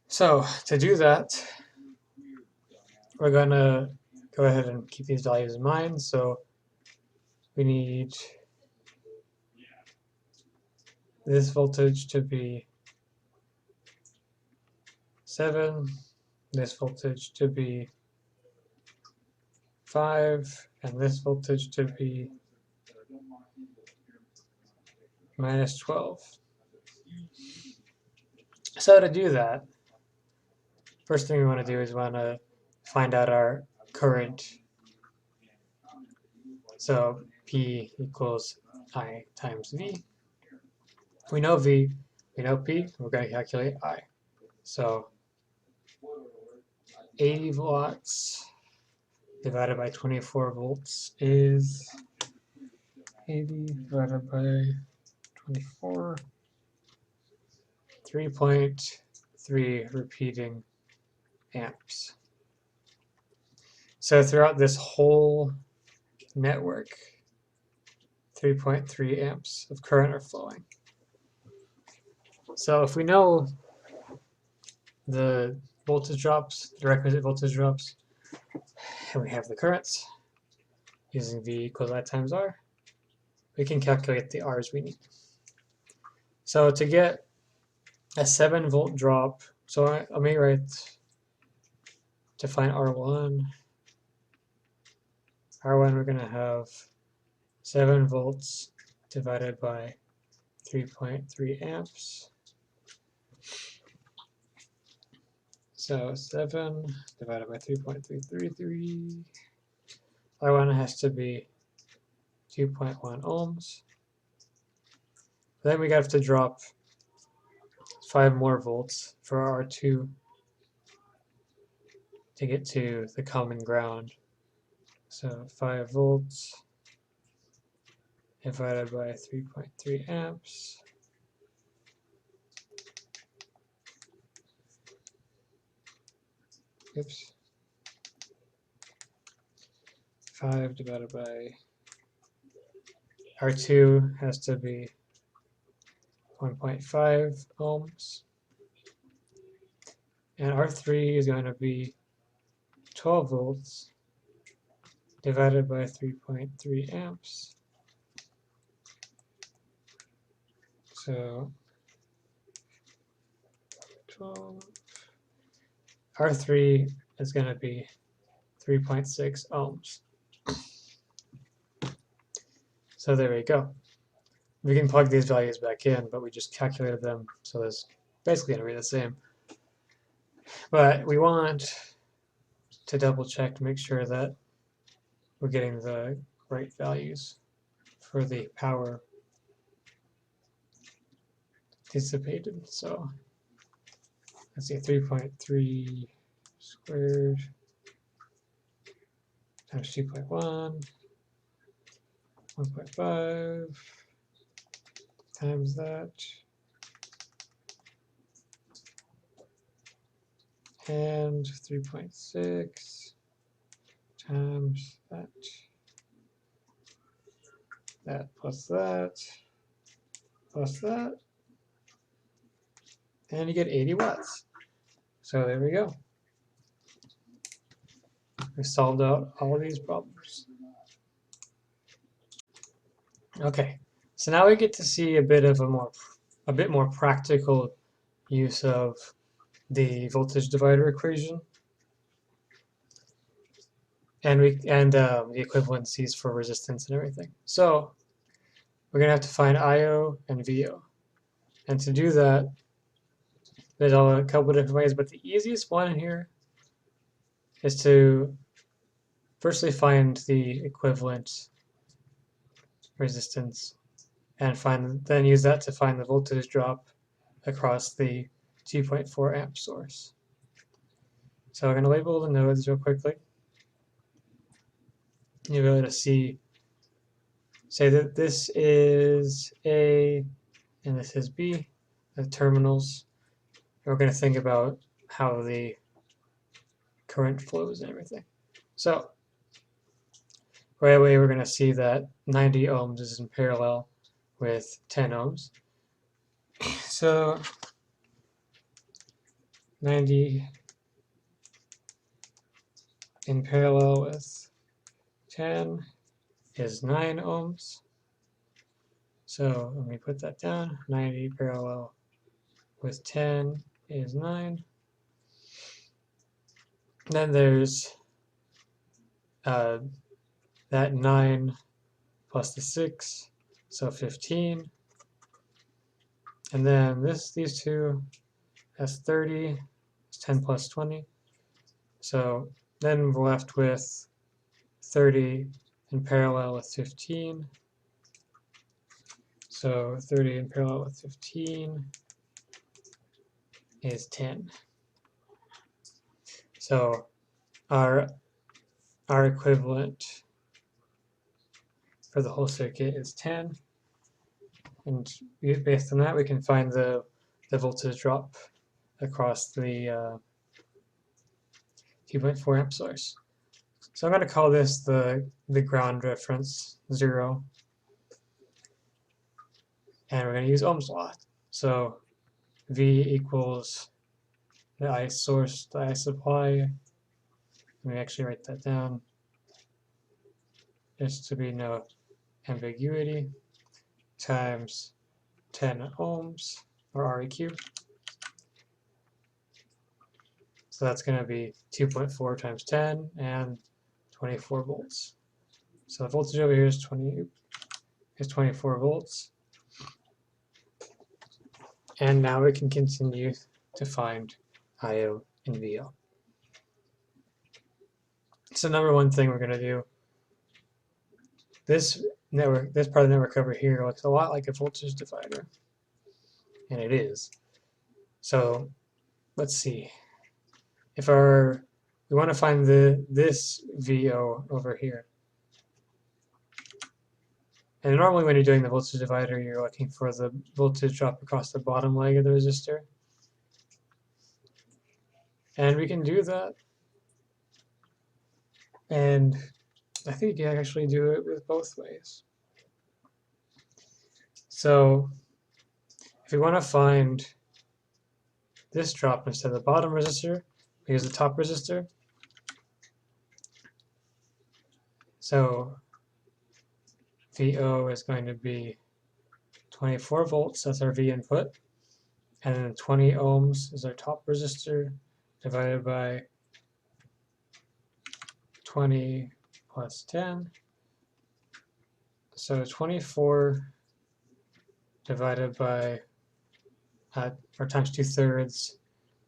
So to do that, we're gonna go ahead and keep these values in mind. So we need this voltage to be 7, this voltage to be 5, and this voltage to be minus 12. So to do that, first thing we want to do is we want to find out our current. So P equals I times V. We know V, we know P, we're going to calculate I. So 80 watts divided by 24 volts is 80 divided by 24, 3.3 repeating amps. So throughout this whole network, 3.3 amps of current are flowing. So if we know the voltage drops, the requisite voltage drops, and we have the currents using V equals I times R, we can calculate the R's we need. So to get a 7 volt drop, so let me write, to find R1, we're going to have 7 volts divided by 3.3 amps. So 7 divided by 3.333. R1 has to be 2.1 ohms. Then we have to drop 5 more volts for R2 to get to the common ground. So 5 volts divided by 3.3 amps. Oops. 5 divided by R2 has to be 1.5 ohms. And R3 is going to be 12 volts divided by 3.3 amps. So 12. R3 is going to be 3.6 ohms. So there we go. We can plug these values back in, but we just calculated them, so it's basically going to be the same. But we want to double check to make sure that we're getting the right values for the power dissipated. So let's see, 3.3 squared times 2.1, 1.5 times that, and 3.6 times that plus that, plus that, and you get 80 watts. So there we go. We solved out all of these problems. Okay, so now we get to see a bit more practical use of the voltage divider equation and the equivalencies for resistance and everything. So we're gonna have to find IO and VO, and to do that, there's a couple of different ways, but the easiest one here is to firstly find the equivalent resistance and then use that to find the voltage drop across the 2.4 amp source. So we're going to label the nodes real quickly. You'll be able to say that this is A and this is B, the terminals. We're going to think about how the current flows and everything. So right away we're going to see that 90 ohms is in parallel with 10 ohms. So 90 in parallel with 10 is 9 ohms. So let me put that down. 90 parallel with 10 is 9. Then there's that 9 plus the 6, so 15. And then these two, that's 30. It's 10 plus 20. So then we're left with 30 in parallel with 15. So 30 in parallel with 15 is 10. So our equivalent for the whole circuit is 10. And based on that, we can find the voltage drop across the 2.4 amp source. So I'm going to call this the ground reference 0. And we're going to use Ohm's law. So V equals the I source, the I supply. Let me actually write that down just to be no ambiguity, times 10 ohms, or REQ. So that's going to be 2.4 times 10 and 24 volts. So the voltage over here is 24 volts. And now we can continue to find IO and VO. So number one thing we're going to do, this part of the network over here looks a lot like a voltage divider. And it is. So let's see. If we want to find this VO over here. And normally when you're doing the voltage divider, you're looking for the voltage drop across the bottom leg of the resistor. And we can do that. And I think you can actually do it with both ways. So If we want to find this drop instead of the bottom resistor, we use the top resistor. So VO is going to be 24 volts, that's our V input, and then 20 ohms is our top resistor, divided by 20 plus 10. So 24 divided by, or times 2/3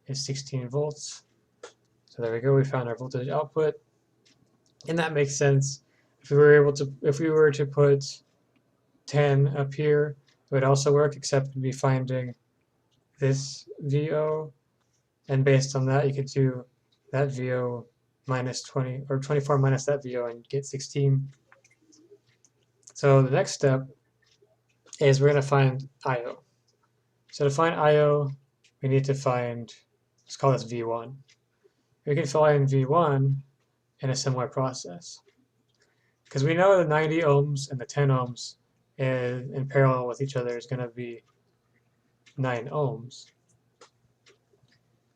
is 16 volts. So there we go, we found our voltage output. And that makes sense. If we were to put 10 up here, it would also work, except we'd be finding this VO, and based on that you could do that VO minus 20, or 24 minus that VO, and get 16. So the next step is we're going to find IO. So to find IO, we need to find, let's call this V1. We can find V1 in a similar process, because we know the 90 ohms and the 10 ohms in parallel with each other is going to be 9 ohms.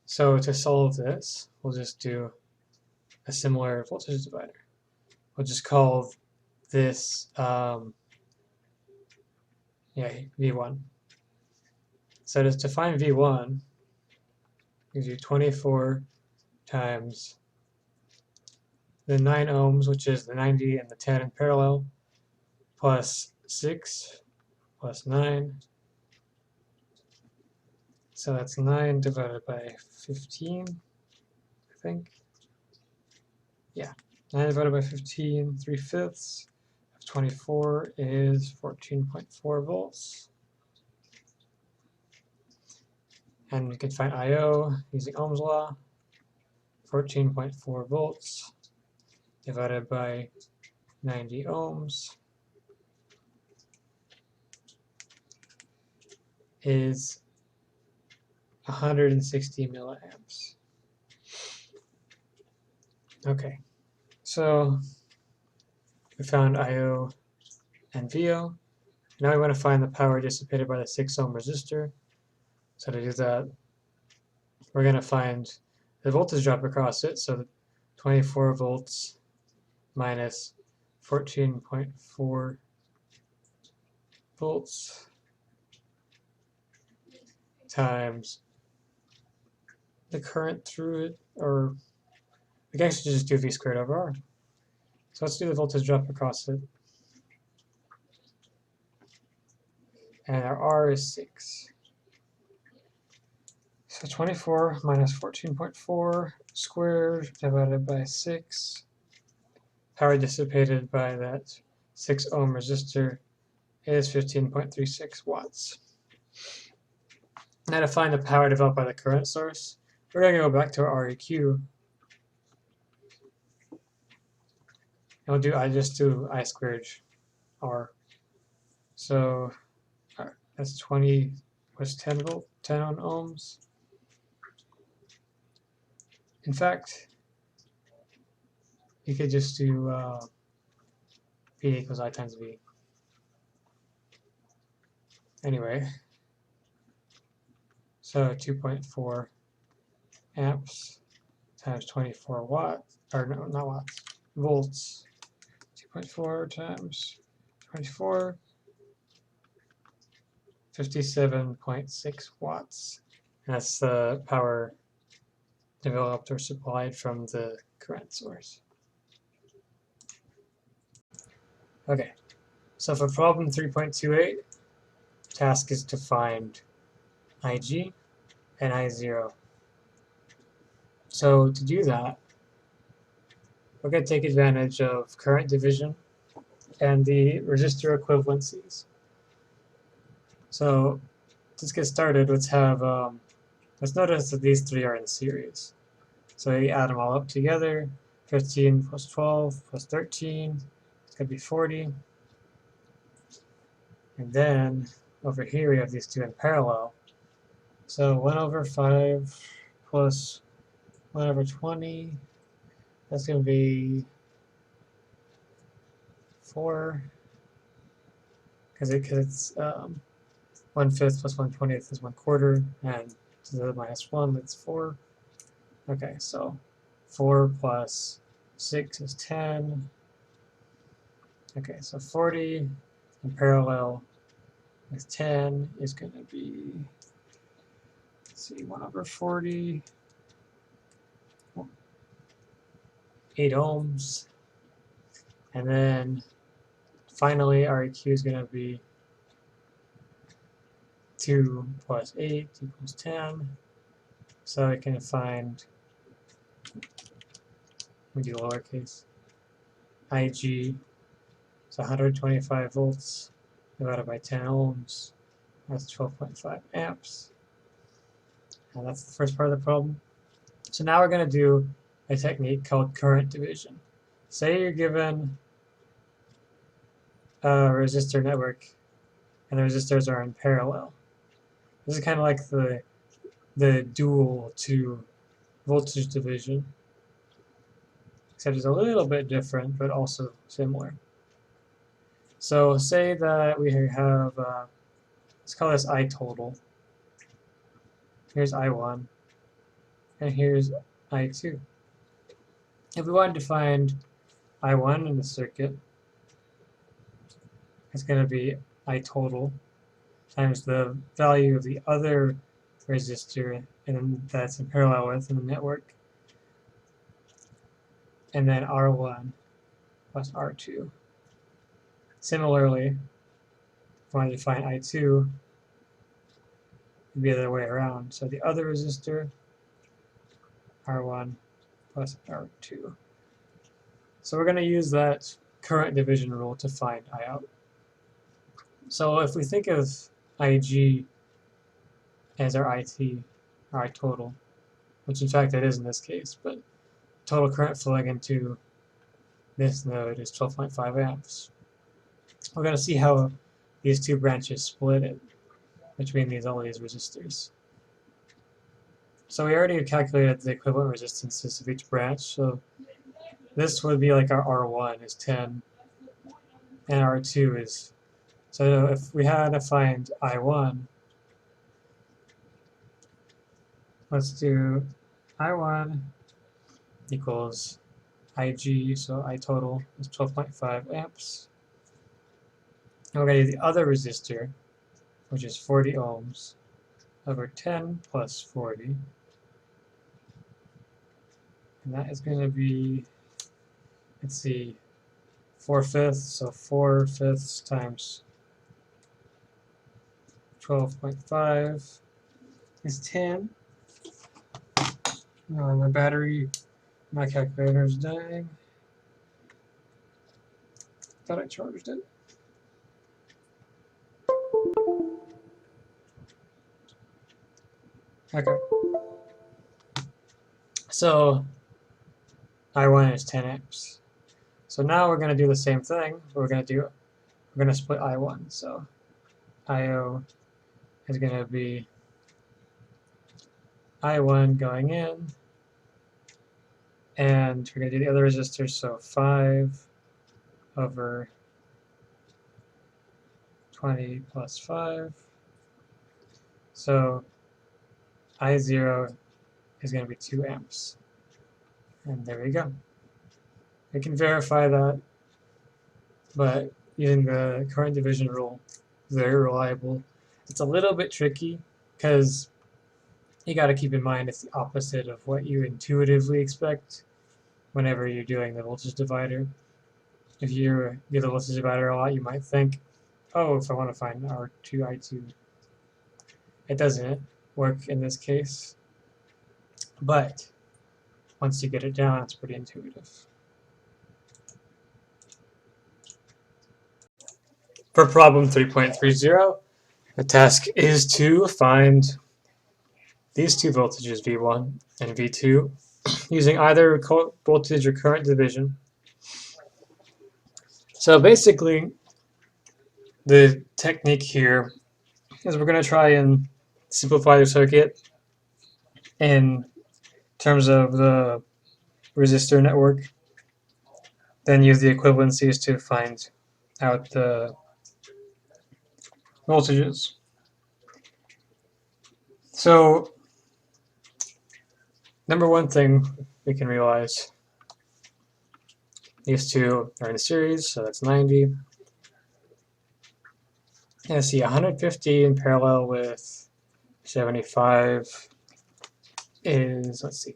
So to solve this, we'll just do a similar voltage divider. We'll just call this V1. So to find V1, gives you 24 times the 9 ohms, which is the 90 and the 10 in parallel, plus 6 plus 9. So that's 9 divided by 15, I think. Yeah, 9 divided by 15, 3/5 of 24 is 14.4 volts. And we can find IO using Ohm's law. 14.4 volts divided by 90 ohms is 160 milliamps. Okay, so we found IO and VO. Now we want to find the power dissipated by the 6 ohm resistor. So to do that, we're going to find the voltage drop across it. So 24 volts minus 14.4 volts times the current through it, or we can actually just do V squared over R. So let's do the voltage drop across it. And our R is 6. So 24 minus 14.4 squared divided by 6. Power dissipated by that 6 ohm resistor is 15.36 watts. Now to find the power developed by the current source, we're going to go back to our REQ. And I just do I squared R. So that's 20 plus 10 ohms. In fact, you could just do P equals I times V. Anyway, so 2.4 amps times 24 watts, or no, not watts, volts. 2.4 times 24, 57.6 watts. And that's the power developed or supplied from the current source. Okay, so for problem 3.28, task is to find IG and I0. So to do that, we're going to take advantage of current division and the resistor equivalencies. So let's get started. Let's notice that these three are in series. So you add them all up together. 15 plus 12 plus 13, it's going to be 40. And then over here we have these two in parallel. So 1 over 5 plus 1 over 20, that's going to be 4, because it's 1 1/5 plus 1/20 is 1/4, and to the minus 1, that's 4. Okay, so 4 plus 6 is 10. Okay, so 40 in parallel with 10 is going to be, let's see, 1/40, 8 ohms. And then finally, our EQ is going to be 2 plus 8 equals 10. So I can find, we do lowercase, IG, so 125 volts divided by 10 ohms. That's 12.5 amps. And that's the first part of the problem. So now we're going to do a technique called current division. Say you're given a resistor network and the resistors are in parallel. This is kind of like the dual to voltage division, except it's a little bit different, but also similar. So say that we have, let's call this I total. Here's I1, and here's I2. If we wanted to find I1 in the circuit, it's going to be I total times the value of the other resistor and that's in parallel with in the network, and then R1 plus R2. Similarly, if we wanted to find I2, it'd be the other way around. So the other resistor, R1 plus R2. So we're going to use that current division rule to find I out. So if we think of IG as our IT, or I total, which in fact it is in this case, but total current flowing into this node is 12.5 amps. We're going to see how these two branches split it between all these resistors. So we already calculated the equivalent resistances of each branch, so this would be like our R1 is 10, and R2 is, so if we had to find I1, let's do I1 equals IG, so I total is 12.5 amps. And we're going to do the other resistor, which is 40 ohms, over 10 plus 40. And that is going to be, let's see, 4/5, so 4/5 times 12.5 is 10. Oh, my battery, my calculator is dying. Thought I charged it. Okay. So I1 is 10 amps. So now we're going to do the same thing. We're going to split I1. So IO is going to be I1 going in, and we're going to do the other resistors, so 5 over 20 plus 5. So I0 is going to be 2 amps. And there we go. We can verify that, but using the current division rule, very reliable. It's a little bit tricky because you got to keep in mind it's the opposite of what you intuitively expect whenever you're doing the voltage divider. If you do the voltage divider a lot, you might think, oh, if I want to find R2, I2, it doesn't work in this case. But once you get it down, it's pretty intuitive. For problem 3.30, the task is to find these two voltages, V1 and V2, using either voltage or current division. So basically, the technique here is we're going to try and simplify the circuit in terms of the resistor network, then use the equivalencies to find out the voltages. So number one thing we can realize, these two are in series, so that's 90. And I see 150 in parallel with 75 is, let's see,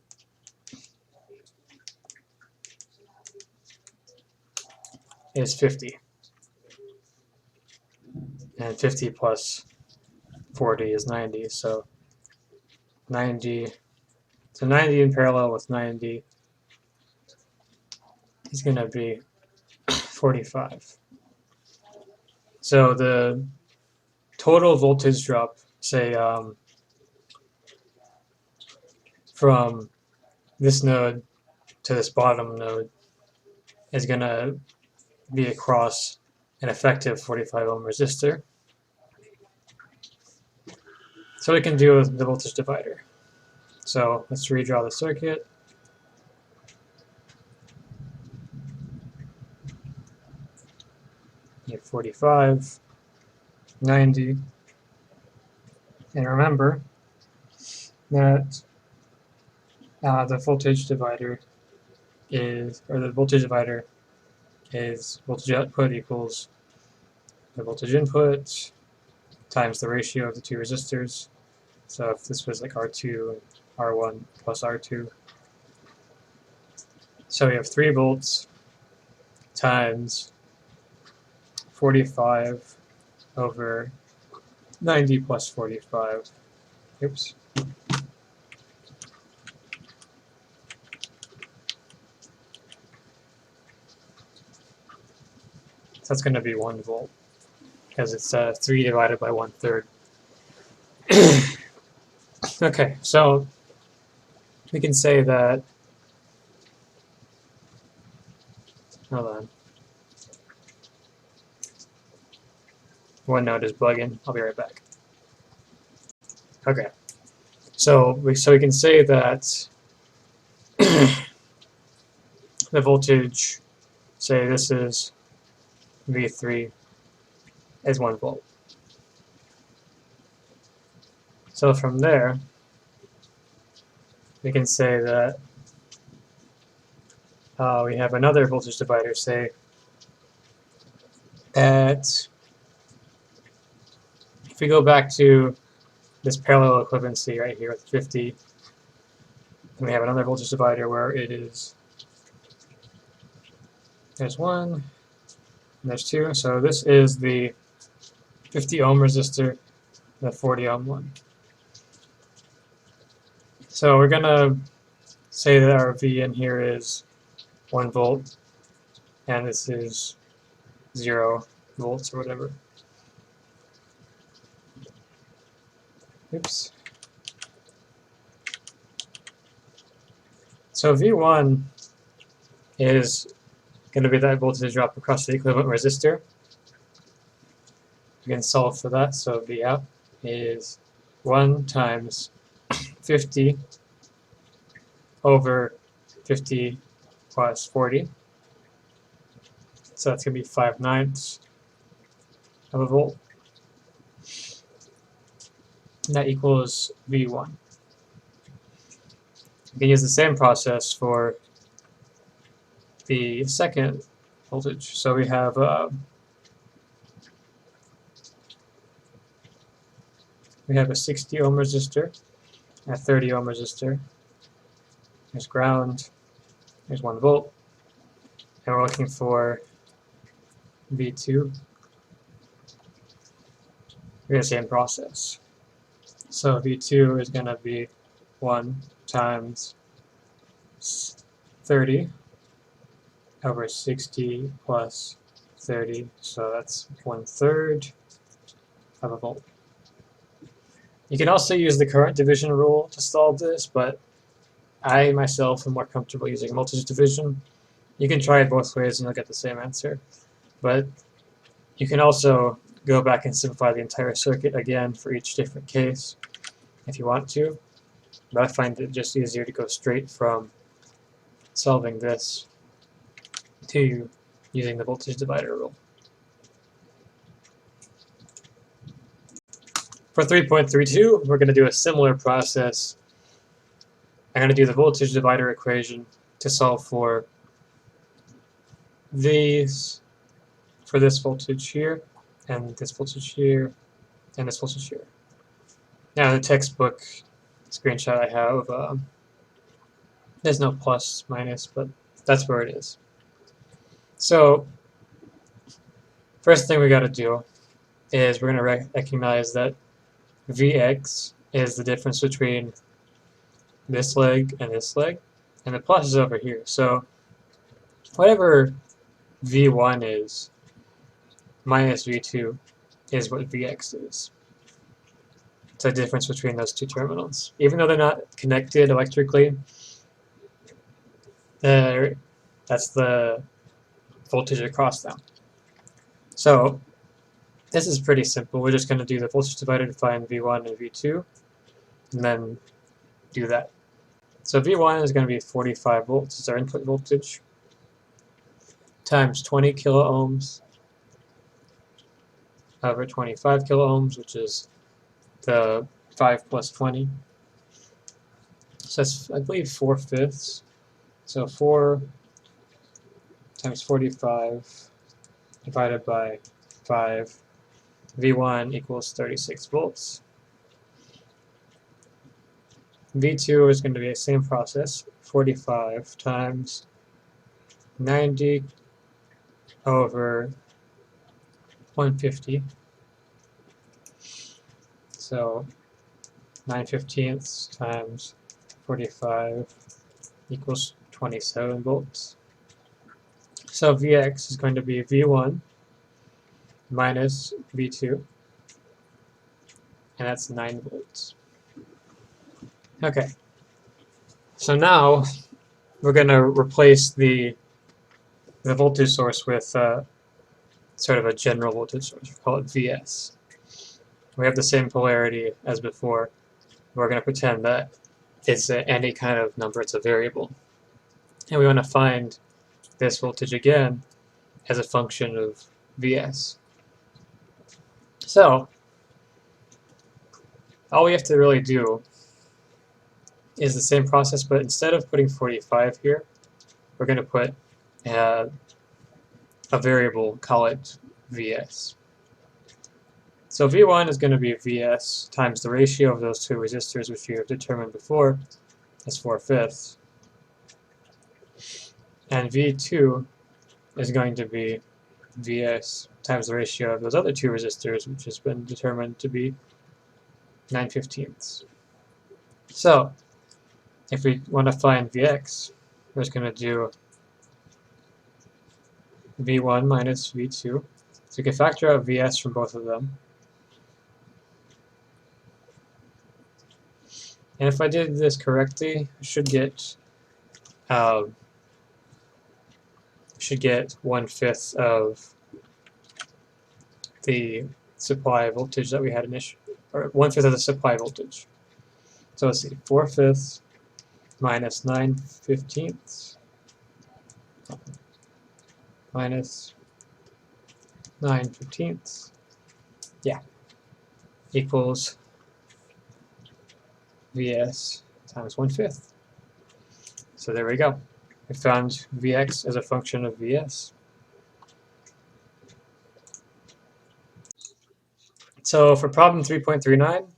is 50. And 50 plus 40 is 90, so 90. So 90 in parallel with 90 is going to be 45. So the total voltage drop, say, from this node to this bottom node is going to be across an effective 45 ohm resistor. So we can do with the voltage divider. So let's redraw the circuit. You have 45, 90, and remember that the voltage divider is, or the voltage divider is voltage output equals the voltage input times the ratio of the two resistors. So if this was like R2, R1 plus R2, so we have 3 volts times 45 over 90 plus 45. Oops. So that's going to be 1 volt because it's 3 divided by 1/3. Okay, so we can say that, hold on, one node is bugging. I'll be right back. Okay, so we can say that the voltage, say this is V3, is 1 volt. So from there, we can say that we have another voltage divider, say at, if we go back to this parallel equivalency right here with 50, and we have another voltage divider where it is, there's 1, and there's 2, so this is the 50 ohm resistor, the 40 ohm one. So we're going to say that our V in here is 1 volt, and this is 0 volts or whatever. Oops. So V1 is going to be that voltage drop across the equivalent resistor. You can solve for that, so V out is 1 times 50 over 50 plus 40. So that's going to be 5/9 of a volt. And that equals V1. You can use the same process for the second voltage. So we have a 60 ohm resistor, a 30 ohm resistor. There's ground, there's 1 volt, and we're looking for V2. We have the same process. So V2 is going to be 1 times 30 over 60 plus 30, so that's 1/3 of a volt. You can also use the current division rule to solve this, but I myself am more comfortable using voltage division. You can try it both ways and you'll get the same answer. But you can also go back and simplify the entire circuit again for each different case if you want to. But I find it just easier to go straight from solving this to using the voltage divider rule. For 3.32, we're going to do a similar process. I'm going to do the voltage divider equation to solve for these, for this voltage here, and this voltage here, and this voltage here. Now, in the textbook screenshot I have, there's no plus, minus, but that's where it is. So, first thing we got to do is we're going to recognize that Vx is the difference between this leg, and the plus is over here. So, whatever V1 is minus V2 is what Vx is. It's the difference between those two terminals. Even though they're not connected electrically, that's the voltage across them. So this is pretty simple. We're just going to do the voltage divider to find V1 and V2, and then do that. So V1 is going to be 45 volts. It's our input voltage, times 20 kilo ohms over 25 kilo ohms, which is the 5 plus 20. So that's, I believe, 4/5. So 4 times 45 divided by 5. V1 equals 36 volts. V2 is going to be the same process, 45 times 90 over 150. So 9/15 times 45 equals 27 volts. So Vx is going to be V1 minus V2, and that's 9 volts. Okay, so now we're going to replace the voltage source with sort of a general voltage source. We call it Vs. We have the same polarity as before. We're going to pretend that it's any kind of number, it's a variable. And we want to find this voltage again as a function of Vs. So, all we have to really do is the same process, but instead of putting 45 here, we're going to put a variable, call it Vs. So V1 is going to be Vs times the ratio of those two resistors, which we have determined before, as 4/5. And V2 is going to be Vs times the ratio of those other two resistors, which has been determined to be 9/15. So, if we want to find Vx, we're just going to do V1 minus V2. So we can factor out Vs from both of them. And if I did this correctly, I should get 1/5 of the supply voltage that we had initially, or 1/5 of the supply voltage. So let's see, 4/5 minus 9/15 minus 9/15, yeah, equals Vs times 1/5. So there we go. We found Vx as a function of Vs. So for problem 3.39,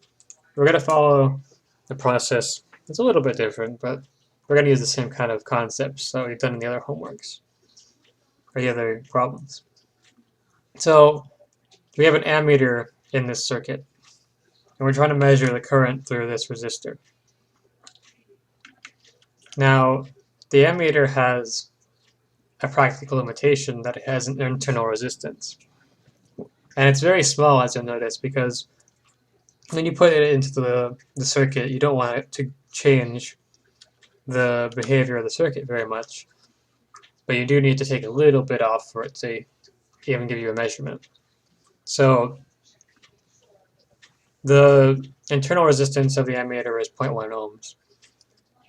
we're going to follow the process. It's a little bit different, but we're going to use the same kind of concepts that we've done in the other homeworks, or the other problems. So we have an ammeter in this circuit, and we're trying to measure the current through this resistor. Now, the ammeter has a practical limitation that it has an internal resistance. And it's very small, as you'll notice, because when you put it into the circuit, you don't want it to change the behavior of the circuit very much. But you do need to take a little bit off for it to even give you a measurement. So the internal resistance of the ammeter is 0.1 ohms.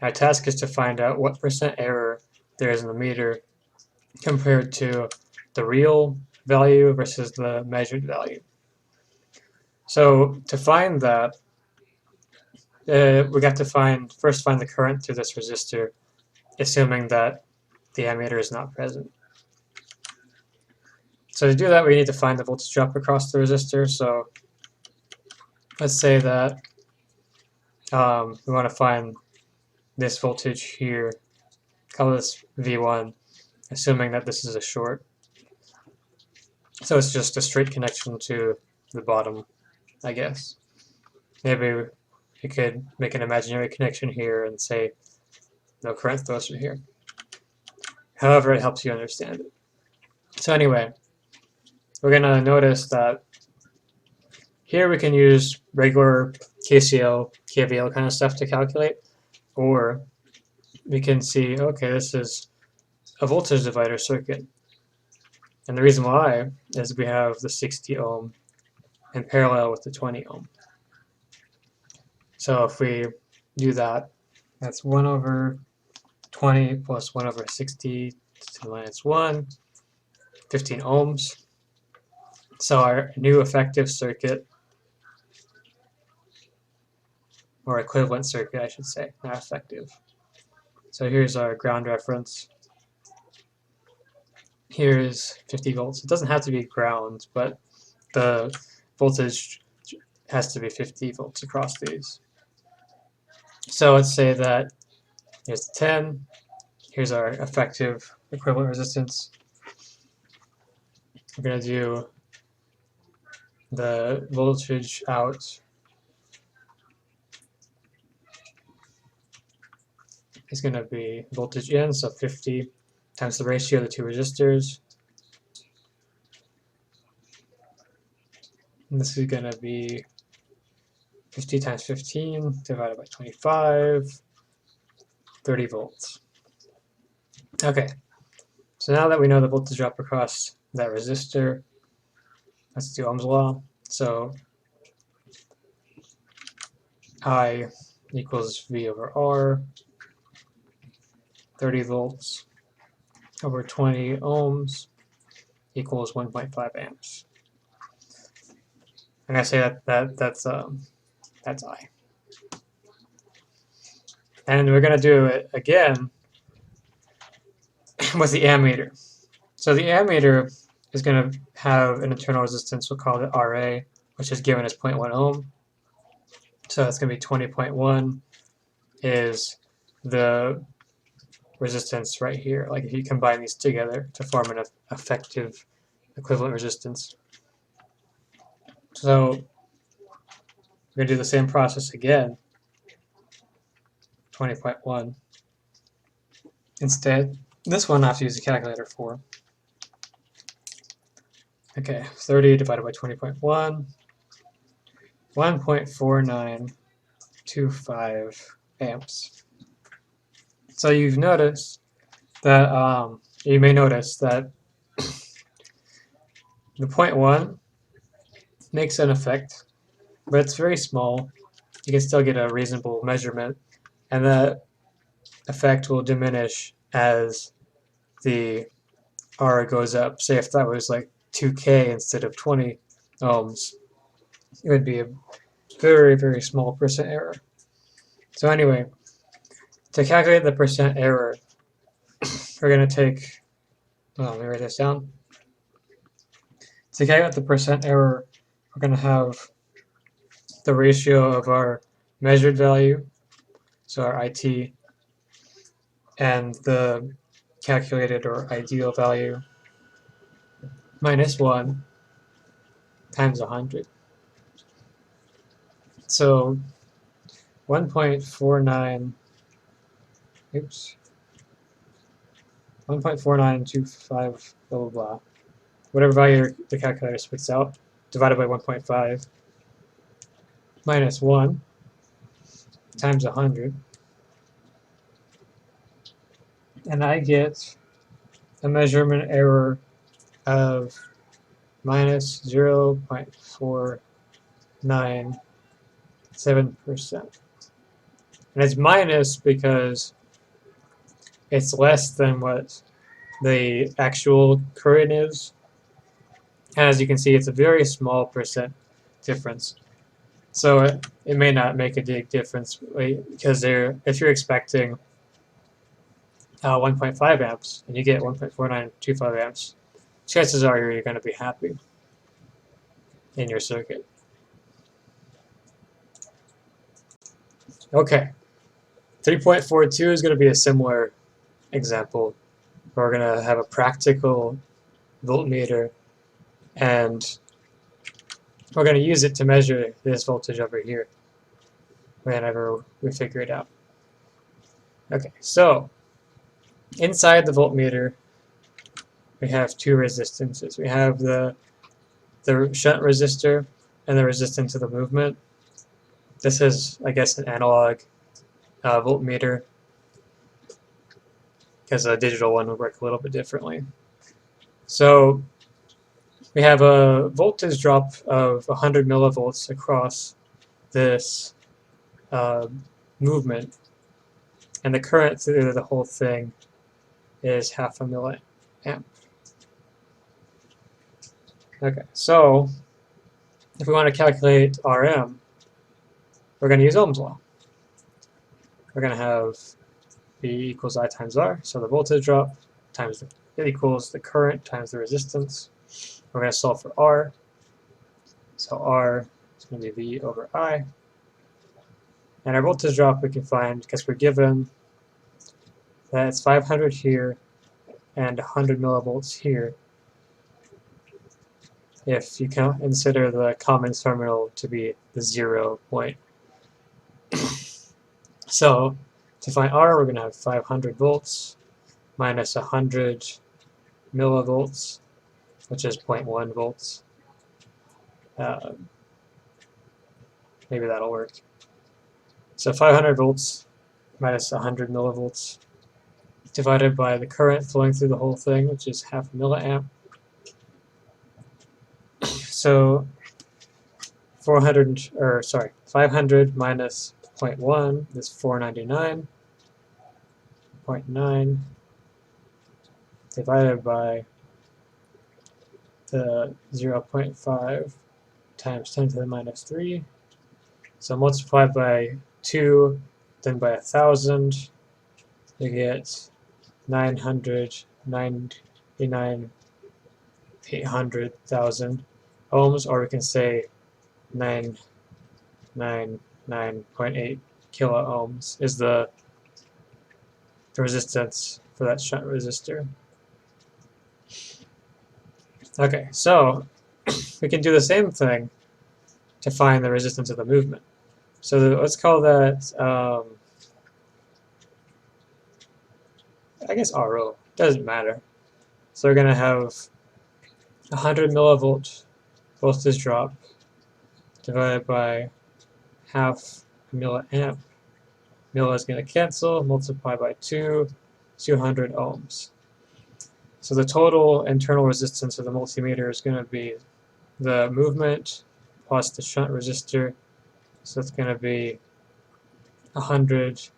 Our task is to find out what percent error there is in the meter compared to the real value versus the measured value. So to find that, we got to first find the current through this resistor, assuming that the ammeter is not present. So to do that, we need to find the voltage drop across the resistor. So let's say that we want to find this voltage here, call this V1, assuming that this is a short. So it's just a straight connection to the bottom, I guess. Maybe we could make an imaginary connection here and say no current flows through here. However, it helps you understand it. So anyway, we're going to notice that here we can use regular KCL, KVL kind of stuff to calculate, or we can see, okay, this is a voltage divider circuit. And the reason why is we have the 60 ohm in parallel with the 20 ohm. So if we do that, that's 1 over 20 plus 1 over 60 to the minus 1, 15 ohms. So our new effective circuit, or equivalent circuit, I should say, not effective. So here's our ground reference. Here's 50 volts. It doesn't have to be ground, but the voltage has to be 50 volts across these. So let's say that here's 10. Here's our effective equivalent resistance. We're going to do the voltage out is going to be voltage in, so 50 times the ratio of the two resistors. And this is going to be 50 times 15 divided by 25, 30 volts. Okay, so now that we know the voltage drop across that resistor, let's do Ohm's law. So I equals V over R, 30 volts over 20 ohms equals 1.5 amps. And I say that's I. And we're going to do it again with the ammeter. So the ammeter is going to have an internal resistance, we'll call it RA, which is given as 0.1 ohm. So that's going to be 20.1 is the resistance right here. Like if you combine these together to form an effective equivalent resistance. So we're going to do the same process again, 20.1. Instead, this one I have to use a calculator for. Okay, 30 divided by 20.1, 1.4925 amps. So you've noticed that, you may notice that the 0.1 makes an effect, but it's very small. You can still get a reasonable measurement, and that effect will diminish as the R goes up. Say if that was like 2K instead of 20 ohms, it would be a very, very small percent error. So anyway, to calculate the percent error, we're going to take, let me write this down. To calculate the percent error, we're going to have the ratio of our measured value, so our IT, and the calculated or ideal value minus 1 times 100. So 1.49, 1.4925, blah, blah, blah. Whatever value the calculator spits out, divided by 1.5, minus 1 times 100. And I get a measurement error of minus 0.497%. And it's minus because it's less than what the actual current is. And as you can see, it's a very small percent difference. So it may not make a big difference because if you're expecting 1.5 amps and you get 1.4925 amps, chances are you're going to be happy in your circuit. Okay, 3.42 is going to be a similar example. We're going to have a practical voltmeter, and we're going to use it to measure this voltage over here whenever we figure it out. Okay, so inside the voltmeter, we have two resistances. We have the shunt resistor and the resistance of the movement. This is, I guess, an analog voltmeter, because a digital one would work a little bit differently. So we have a voltage drop of 100 millivolts across this movement, and the current through the whole thing is half a milliamp. Okay, so if we want to calculate Rm, we're going to use Ohm's law. We're going to have V equals I times R, so the voltage drop times it equals the current times the resistance. We're going to solve for R, so R is going to be V over I. And our voltage drop we can find because we're given that it's 500 here and 100 millivolts here, if you consider the common terminal to be the 0 point. So to find R, we're going to have 500 volts minus 100 millivolts, which is 0.1 volts. Maybe that'll work. So 500 volts minus 100 millivolts divided by the current flowing through the whole thing, which is half a milliamp. So 500 minus 0.1 is 499.9 divided by the 0.5 times 10 to the minus 3. So multiplied by 2, then by 1,000, you get 800,000 ohms, or we can say 999.8 kilo ohms is the resistance for that shunt resistor. Okay, so we can do the same thing to find the resistance of the movement. So let's call that, I guess RO, doesn't matter. So we're going to have 100 millivolt voltage drop divided by half a milliamp. Milli is going to cancel, multiply by 2, 200 ohms. So the total internal resistance of the multimeter is going to be the movement plus the shunt resistor. So it's going to be 1,000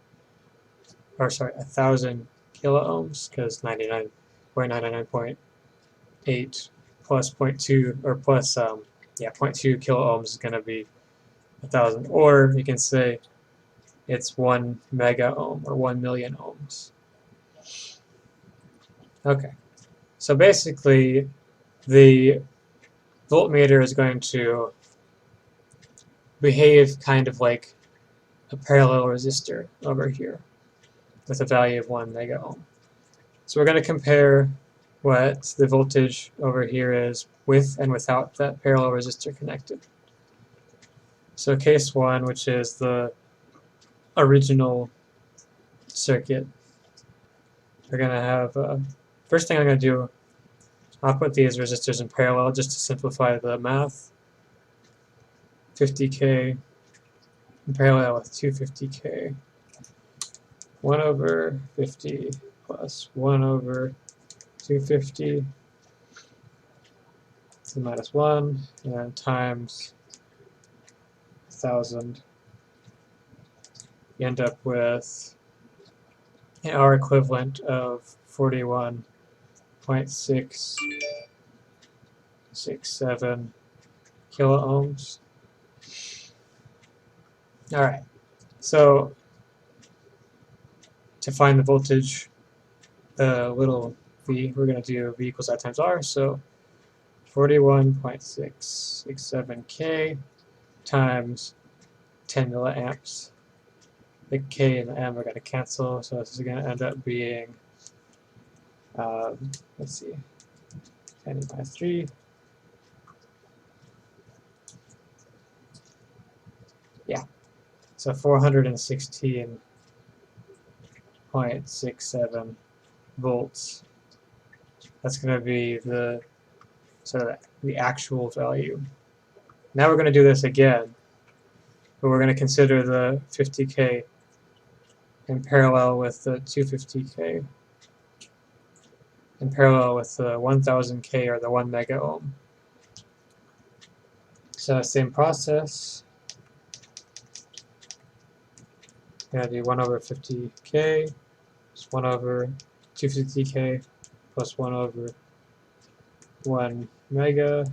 kilo ohms, because 99.99.8 plus 0.2 or plus 0.2 kilo ohms is going to be 1,000, or you can say it's 1 mega ohm or 1 million ohms. Okay, so basically the voltmeter is going to behave kind of like a parallel resistor over here with a value of 1 mega ohm. So we're going to compare what the voltage over here is with and without that parallel resistor connected. So case 1, which is the original circuit, we're going to have, first thing I'm going to do, I'll put these resistors in parallel just to simplify the math. 50K in parallel with 250K. 1 over 50 plus 1 over 250 to minus 1, and then times 1,000. You end up with an R equivalent of 41.667 kilo ohms. All right, so to find the voltage, little v, we're going to do v equals I times r, so 41.667K times 10 milliamps. The K and the M are going to cancel, so this is going to end up being, let's see, 10 minus 3. Yeah, so 416.67 volts. That's going to be the actual value. Now we're going to do this again, but we're going to consider the 50K in parallel with the 250K, in parallel with the 1000K or the 1 mega ohm. So same process. We're going to do 1 over 50K plus 1 over 250K plus 1 over 1 mega.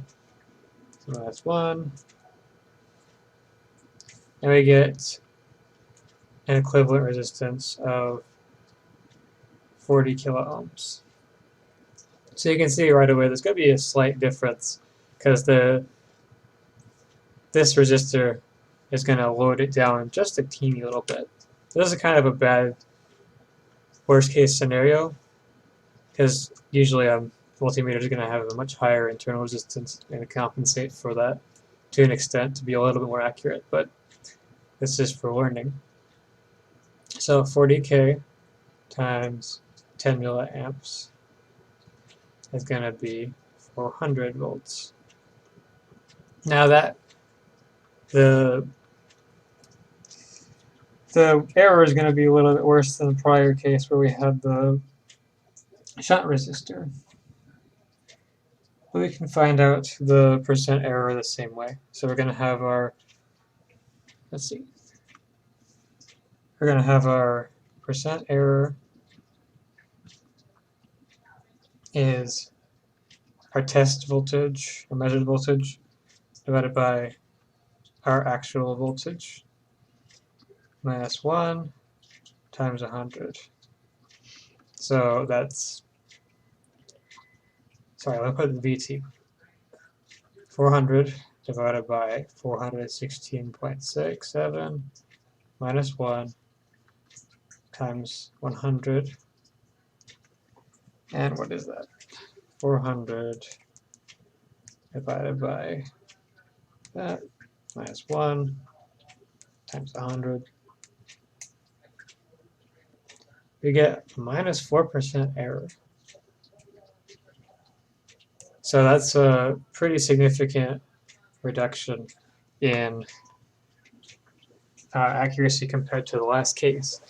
So that's 1. And we get an equivalent resistance of 40 kiloohms. So you can see right away there's going to be a slight difference because this resistor is going to load it down just a teeny little bit. So this is kind of a bad worst case scenario because usually a multimeter is going to have a much higher internal resistance and compensate for that to an extent to be a little bit more accurate, but this is for learning. So 40K times 10 milliamps is going to be 400 volts. Now that the error is going to be a little bit worse than the prior case where we had the shunt resistor. But we can find out the percent error the same way. So we're going to have our, let's see, we're going to have our percent error is our test voltage, or measured voltage, divided by our actual voltage, minus 1 times 100. So that's, sorry, let me put the VT. 400 divided by 416.67 minus 1 times 100. And what is that? 400 divided by that minus 1 times 100. We get minus 4% error. So that's a pretty significant reduction in accuracy compared to the last case.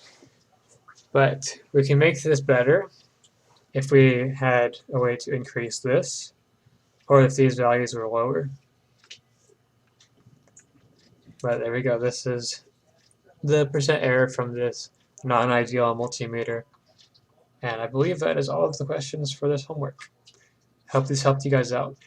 But we can make this better if we had a way to increase this, or if these values were lower. But there we go. This is the percent error from this non-ideal multimeter. And I believe that is all of the questions for this homework. Hope this helped you guys out.